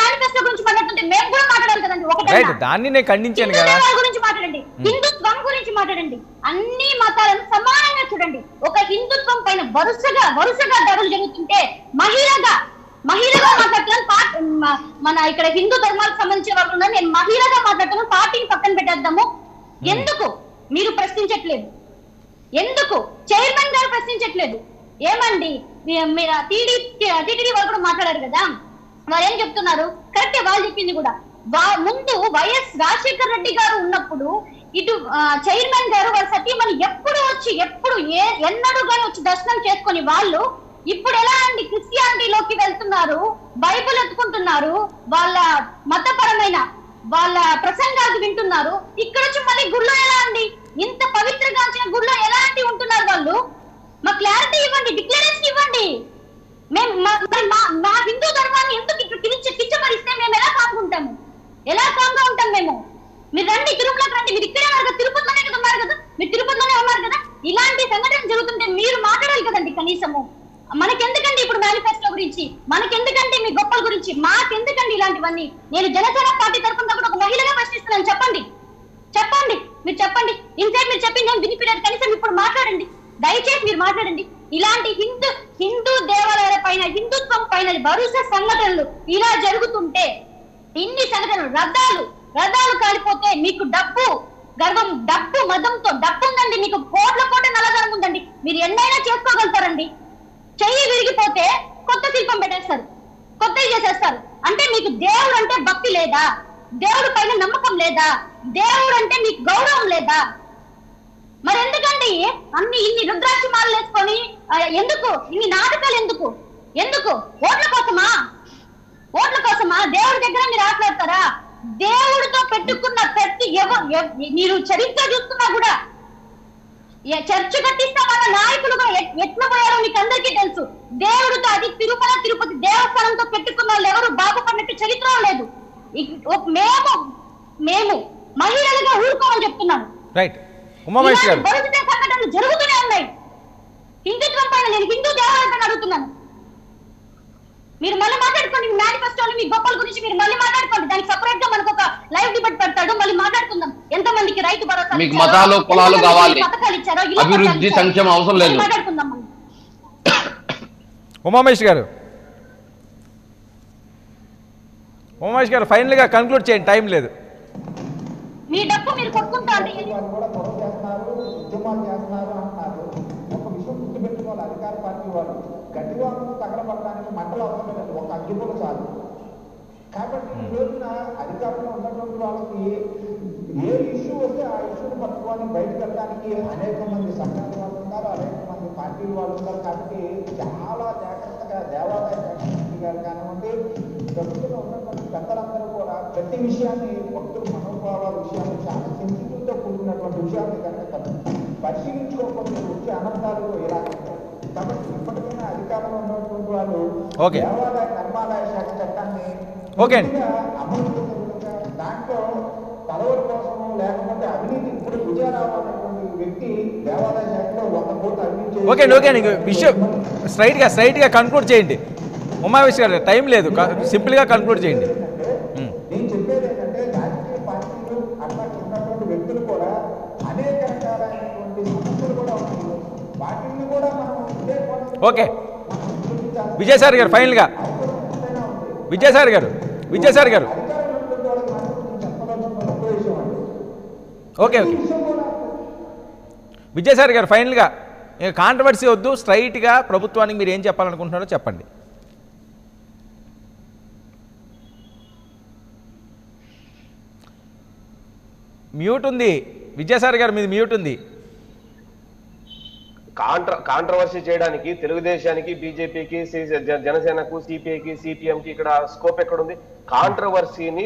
మేనిఫెస్టో గురించి మాట్లాడుతుంటే మేము కూడా మాట్లాడాలి కదండి. ఒకటి దాన్ని నేను ఖండించాను కదా, గురించి మాట్లాడండి, హిందుత్వం గురించి మాట్లాడండి, అన్ని మతాలను సమానంగా చూడండి. ఒక హిందుత్వం పైన వరుసగా దాడులు జరుగుతుంటే మహిళగా మాట్లాడుతున్నాను. మన ఇక్కడ హిందూ ధర్మాలకు సంబంధించిన వాళ్ళు ఉన్నారు, నేను మహిళగా మాట్లాడుతున్నాను. పార్టీని పక్కన పెట్టేద్దాము. ఎందుకు మీరు ప్రశ్నించట్లేదు? ఎందుకు చైర్మన్ గారు ప్రశ్నించట్లేదు? ఏమండి మీరు టీటీడీ వాళ్ళు కూడా మాట్లాడారు కదా, వారు ఏం చెప్తున్నారు? కరెక్టే, వాళ్ళు చెప్పింది కూడా. ముందు వైఎస్ రాజశేఖర్ రెడ్డి గారు ఉన్నప్పుడు ఇటు చైర్మన్ గారు వారి సతీమణి ఎప్పుడు ఎన్నడూ కానీ వచ్చి దర్శనం చేసుకొని వాళ్ళు ఇప్పుడు ఎలా అండి క్రిస్టియానిటీలోకి వెళ్తున్నారు, బైబిల్ ఎత్తుకుంటున్నారు, వాళ్ళ మతపరమైన వాళ్ళ ప్రసంగాలు వింటున్నారు. ఇక్కడ వచ్చి మళ్ళీ గుళ్ళో ఎలా అండి, ఇంత పవిత్రగాంచిన గుళ్ళో ఎలాంటి ఉంటున్నారు వాళ్ళు? మా క్లారిటీ ఇవ్వండి, డిక్లరేషన్ ఇవ్వండి. మేము మా హిందూ ధర్మాన్ని ఎందుకు కించపరిస్తే మేము ఎలా కాకుంటాము? ఎలా కాంగా ఉంటాం మేము? మీరు రండి, తిరుమలకి రండి. మీరు ఇక్కడే ఉన్నారు కదా, తిరుపతిలోనే కదా ఉన్నారు కదా, మీరు తిరుపతిలోనే ఉన్నారు కదా. ఇలాంటి సంఘటన జరుగుతుంటే మీరు మాట్లాడాలి కదండి కనీసము. మనకెందుకండి ఇప్పుడు మేనిఫెస్టో గురించి, మనకెందుకండి మీ గొప్పల గురించి, మాకెందుకండి ఇలాంటివన్నీ? నేను జనసేన పార్టీ తరఫున కూడా ఒక మహిళగా ప్రశ్నిస్తున్నాను. మీరు చెప్పండి. ఇంతసేపు మీరు చెప్పి నేను వినిపించలేదు, కనీసం ఇప్పుడు మాట్లాడండి, దయచేసి మీరు మాట్లాడండి. ఇలాంటి హిందూ దేవాలయాల పైన, హిందుత్వం పైన వరుస సంఘటనలు ఇలా జరుగుతుంటే, ఇన్ని సంఘటనలు, రథాలు కాలిపోతే మీకు గర్వం, మదంతో డబ్బు ఉందండి, మీకు కోట్ల నల్లధనం ఉందండి, మీరు ఎన్నైనా చేసుకోగలుగుతారండి. చెయ్యి విరిగిపోతే కొత్త శిల్పం పెట్టేస్తారు, కొత్తవి చేసేస్తారు. అంటే మీకు దేవుడు అంటే భక్తి లేదా? దేవుడి పైన నమ్మకం లేదా? దేవుడు అంటే మీకు గౌరవం లేదా? మరి ఎందుకండి ఇన్ని రుద్రాక్ష మాలలు వేసుకొని ఎందుకు ఇన్ని నాటకాలు? ఎందుకు ఓట్ల కోసమా? దేవుడి దగ్గర మీరు ఆటలాడతారా? దేవుడితో పెట్టుకున్న ప్రతి మీరు చరిత్ర చూస్తున్నా కూడా చర్చ కట్టిస్తే వాళ్ళ నాయకులుగా ఎట్లా పోయారో మీకు అందరికీ తెలుసు. దేవుడితో అది తిరుమల తిరుపతి దేవస్థానంతో పెట్టుకున్న వాళ్ళు ఎవరు బాగుపడినట్టు చరిత్ర లేదు. మేము మహిళలుగా ఊరుకోమని చెప్తున్నాను. రైట్. ఉమామహేష్ గారు, సంఘటనలు జరుగుతూనే ఉన్నాయి. హిందుత్వం పైన నేను హిందూ దేవాలయాన్ని అడుగుతున్నాను. మీరు మళ్ళీ మాట్లాడుకోండి, మేనిఫెస్టోని మీ గొప్పల గురించి మీరు మళ్ళీ మాట్లాడుకోండి. దానికి సెపరేట్ గా మనకు ఒక లైవ్ డిబేట్ పెడతాడు, మళ్ళీ మాట్లాడుకుందాం. ఎంత మందికి రైతు భరోసా, మీకు మతాలు కులాలు కావాలి, అభివృద్ధి సంక్షేమం అవసరం లేదు. మాట్లాడుకుందాం. ఉమామహేష్ గారు, ఉమామహేష్ గారు ఫైనల్ గా కన్క్లూడ్ చేయండి, టైం లేదు. మీ డబ్బు మీరు కొట్టుకుంటా కూడా గొడవ చేస్తున్నారు, ఉద్యమాలు చేస్తున్నారు అంటున్నారు. ఒక విషయం గుర్తుపెట్టుకోవాలి, అధికార పార్టీ వాళ్ళు గట్టిగా తగలబడడానికి మంటలు అవసరం లేదు, ఒక అగ్గిపుల చాలు. కాబట్టి ఈ రోజున అధికారంలో ఉన్నటువంటి వాళ్ళకి ఏ ఇష్యూ వస్తే ఆ ఇష్యూని పట్టుకొని బయటకు వెళ్ళడానికి అనేక మంది సంఘాల వాళ్ళు ఉన్నారు, అనేక మంది పార్టీల వాళ్ళు ఉన్నారు. కాబట్టి చాలా జాగ్రత్తగా దేవాదాయ శాఖ గారు కానివ్వండి, ప్రభుత్వంలో ఉన్నటువంటి పెద్దలందరూ కూడా ప్రతి విషయాన్ని భక్తుల మనోభావాల విషయాన్ని చాలా సెన్సిటివ్తో కూడుకున్నటువంటి విషయాన్ని కనుక పరిశీలించుకోకపోతే వచ్చే అనర్థాలు ఇలా ఉంటాయి. కాబట్టి ఇప్పటికైనా అధికారంలో ఉన్నటువంటి వాళ్ళు దేవాదాయ ధర్మాదాయ శాఖ చట్టాన్ని అమలు చేసే విధంగా దాంట్లో పదవుల కోసము లేకపోతే అవినీతి ఇప్పుడు విజయరావు అనేటువంటి వ్యక్తి దేవాదాయ శాఖలో 100 కోట్లు అవినీతి విషయం స్ట్రైట్ గా కన్క్లూడ్ చేయండి. ఉమామహేష్ గారు, టైం లేదు, సింపుల్ గా కన్క్లూడ్ చేయండి. నేను చెప్పేది ఏంటంటే రాజకీయ పార్టీలు అట్లా ఉన్నటువంటి వ్యక్తులు కూడా అనేక రకాలైనటువంటి సమస్యలు కూడా ఉన్నాయి. వాటిని కూడా మనం ఓకే. విజయసాయి గారు ఫైనల్ గా, విజయసాయి గారు ఓకే. విజయసాయి గారు ఫైనల్ గా, కాంట్రవర్సీ వద్దు, స్ట్రైట్ గా ప్రభుత్వానికి మీరు ఏం చెప్పాలనుకుంటున్నారో చెప్పండి. మ్యూట్ ఉంది విజయసాయి గారు, మీది మ్యూట్ ఉంది. కాంట్రవర్సీ చేయడానికి తెలుగుదేశానికి, బీజేపీకి, జనసేనకు, సిపిఐకి, సిపిఎంకి ఇక్కడ స్కోప్ ఎక్కడుంది? కాంట్రవర్సీని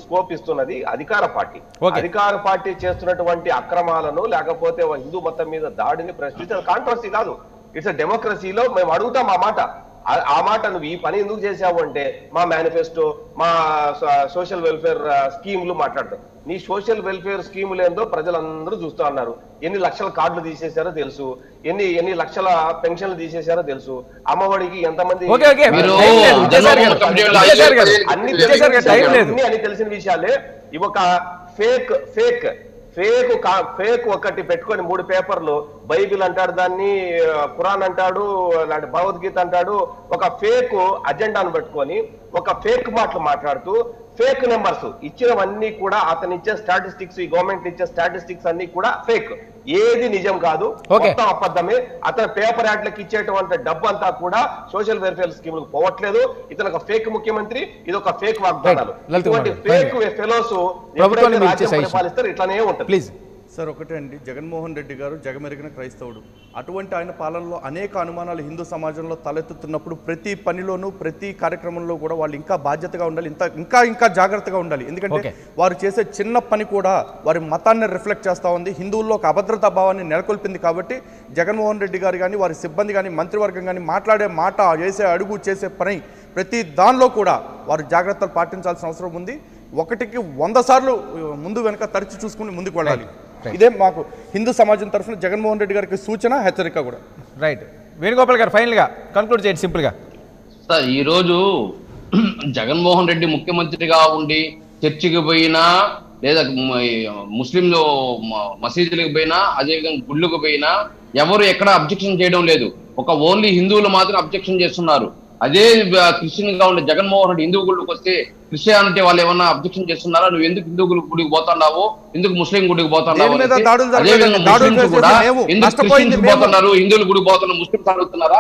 స్కోప్ ఇస్తున్నది అధికార పార్టీ. అధికార పార్టీ చేస్తున్నటువంటి అక్రమాలను లేకపోతే హిందూ మతం మీద దాడిని ప్రశ్నించే కాంట్రవర్సీ కాదు. ఇట్స్ డెమోక్రసీలో మేము అడుగుతాం ఆ మాట నువ్వు ఈ పని ఎందుకు చేశావు అంటే మా మేనిఫెస్టో, మా సోషల్ వెల్ఫేర్ స్కీములు మాట్లాడతాం. నీ సోషల్ వెల్ఫేర్ స్కీములు ఏందో ప్రజలందరూ చూస్తూ ఉన్నారు. ఎన్ని లక్షల కార్డులు తీసేశారో తెలుసు, ఎన్ని లక్షల పెన్షన్లు తీసేశారో తెలుసు, అమ్మఒడికి ఎంతమంది అన్ని అని తెలిసిన విషయాలే. ఇవి ఒక ఫేక్ ఒకటి పెట్టుకొని 3 పేపర్లు, బైబిల్ అంటాడు, దాన్ని ఖురాన్ అంటాడు, అలాంటి భగవద్గీత అంటాడు, ఒక ఫేక్ అజెండాను పెట్టుకొని ఒక ఫేక్ మాటలు మాట్లాడుతూ ఫేక్ నెంబర్స్ ఇచ్చినవన్నీ కూడా అతను ఇచ్చే స్టాటిస్టిక్స్, ఈ గవర్నమెంట్ ఇచ్చే స్టాటిస్టిక్స్ అన్ని కూడా ఫేక్, ఏది నిజం కాదు, మొత్తం అబద్ధమే. అతను పేపర్ యాడ్లకు ఇచ్చేటువంటి డబ్బు అంతా కూడా సోషల్ వెల్ఫేర్ స్కీములకు పోవట్లేదు. ఇతను ఒక ఫేక్ ముఖ్యమంత్రి, ఇది ఒక ఫేక్ వాగ్దానాలు. ఇటువంటి ఫేక్ ఫెలోస్ పరిపాలిస్తారు, ఇట్లానే ఉంటుంది. సార్ ఒకటే అండి, జగన్మోహన్ రెడ్డి గారు జగమెరిగిన క్రైస్తవుడు. అటువంటి ఆయన పాలనలో అనేక అనుమానాలు హిందూ సమాజంలో తలెత్తుతున్నప్పుడు ప్రతి పనిలోనూ ప్రతి కార్యక్రమంలో కూడా వాళ్ళు ఇంకా బాధ్యతగా ఉండాలి, ఇంకా జాగ్రత్తగా ఉండాలి. ఎందుకంటే వారు చేసే చిన్న పని కూడా వారి మతాన్ని రిఫ్లెక్ట్ చేస్తూ ఉంది, హిందువుల్లో ఒక అభద్రతా భావాన్ని నెలకొల్పింది. కాబట్టి జగన్మోహన్ రెడ్డి గారు కానీ వారి సిబ్బంది కానీ మంత్రివర్గం కానీ మాట్లాడే మాట, చేసే అడుగు, చేసే పని ప్రతి దానిలో కూడా వారు జాగ్రత్తలు పాటించాల్సిన అవసరం ఉంది. 1కి 100 సార్లు ముందు వెనక తరచి చూసుకుని ముందుకు వెళ్ళాలి. ఇదే మాకు హిందూ సమాజం తరఫున జగన్మోహన్ రెడ్డి గారికి సూచన, హెచ్చరిక కూడా. రైట్. వేణుగోపాల్ గారు ఫైనల్ గా కన్క్లూడ్ చేయండి సింపుల్ గా. సార్, ఈరోజు జగన్మోహన్ రెడ్డి ముఖ్యమంత్రిగా ఉండి చర్చికి పోయినా, లేదా ముస్లింలు మసీదులకు పోయినా, అదేవిధంగా గుళ్ళకు పోయినా ఎవరు ఎక్కడ అబ్జెక్షన్ చేయడం లేదు. ఒక ఓన్లీ హిందువులు మాత్రం అబ్జెక్షన్ చేస్తున్నారు. అదే క్రిస్టియన్ గా ఉండే జగన్మోహన్ రెడ్డి హిందూ గుడికి వస్తే క్రిస్టియానిటీ వాళ్ళు ఏమన్నా అబ్జెక్షన్ చేస్తున్నారా? నువ్వు ఎందుకు హిందూ గుడికి పోతున్నావు, ఎందుకు ముస్లిం గుడికి పోతున్నావు, పోతున్నారు, హిందువుల గుడికి పోతున్నారు, ముస్లింస్ అడుగుతున్నారా?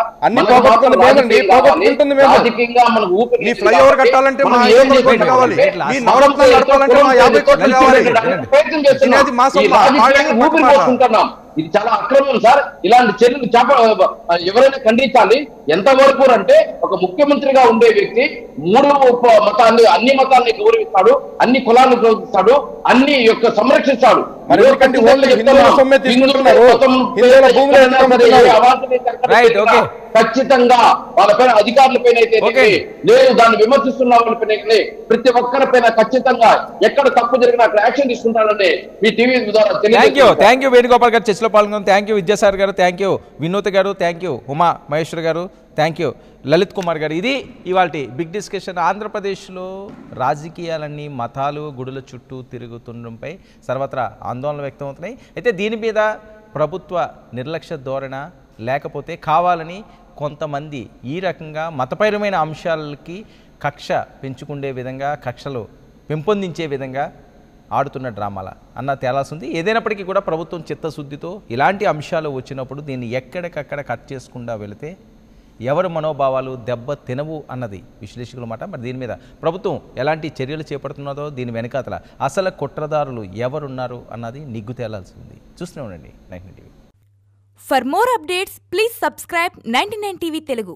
రాజకీయంగా మనకు ఊపిరి పోసుకుంటున్నాం. ఇది చాలా అక్రమం సార్. ఇలాంటి చర్యలు ఎవరైనా ఖండించాలి. ఎంతవరకు అంటే ఒక ముఖ్యమంత్రిగా ఉండే వ్యక్తి మతాన్ని అన్ని మతాన్ని గౌరవిస్తాడు, అన్ని కులాలను గౌరవిస్తాడు, అన్ని యొక్క సంరక్షిస్తాడు. ఖచ్చితంగా వాళ్ళపైన అధికారులపైన అయితే నేను దాన్ని విమర్శిస్తున్న వాళ్ళపైన ప్రతి ఒక్కరిపైన ఖచ్చితంగా ఎక్కడ తప్పు జరిగినా అక్కడ యాక్షన్ తీసుకుంటానని మీ టీవీ ద్వారా థ్యాంక్ యూ వేణుగోపాల్ గారు చర్చలో పాల్గొన్నాం. థ్యాంక్ యూ విద్యాసాగర్ గారు, థ్యాంక్ యూ వినోద్ గారు, థ్యాంక్ యూ ఉమా మహేశ్వర్ గారు, థ్యాంక్ యూ లలిత్ కుమార్ గారు. ఇది ఇవాల్టి బిగ్ డిస్కషన్. ఆంధ్రప్రదేశ్లో రాజకీయాలన్నీ మతాలు గుడుల చుట్టూ తిరుగుతుండడంపై సర్వత్రా ఆందోళన వ్యక్తమవుతున్నాయి. అయితే దీని మీద ప్రభుత్వ నిర్లక్ష్య ధోరణ లేకపోతే కావాలని కొంతమంది ఈ రకంగా మతపరమైన అంశాలకి కక్ష పెంచుకునే విధంగా, కక్షలు పెంపొందించే విధంగా ఆడుతున్న డ్రామాల అన్న తేలాల్సింది. ఏదైనప్పటికీ కూడా ప్రభుత్వం చిత్తశుద్ధితో ఇలాంటి అంశాలు వచ్చినప్పుడు దీన్ని ఎక్కడికక్కడ కట్ చేసుకుండా వెళితే ఎవరి మనోభావాలు దెబ్బ తినవు అన్నది విశ్లేషకుల మాట. మరి దీని మీద ప్రభుత్వం ఎలాంటి చర్యలు చేపడుతున్నదో, దీని వెనకాతల అసలు కుట్రదారులు ఎవరున్నారు అన్నది నిగ్గు తేలాల్సింది. చూస్తూనే ఉండండి 99 TV. For more updates, please subscribe 99 TV Telugu.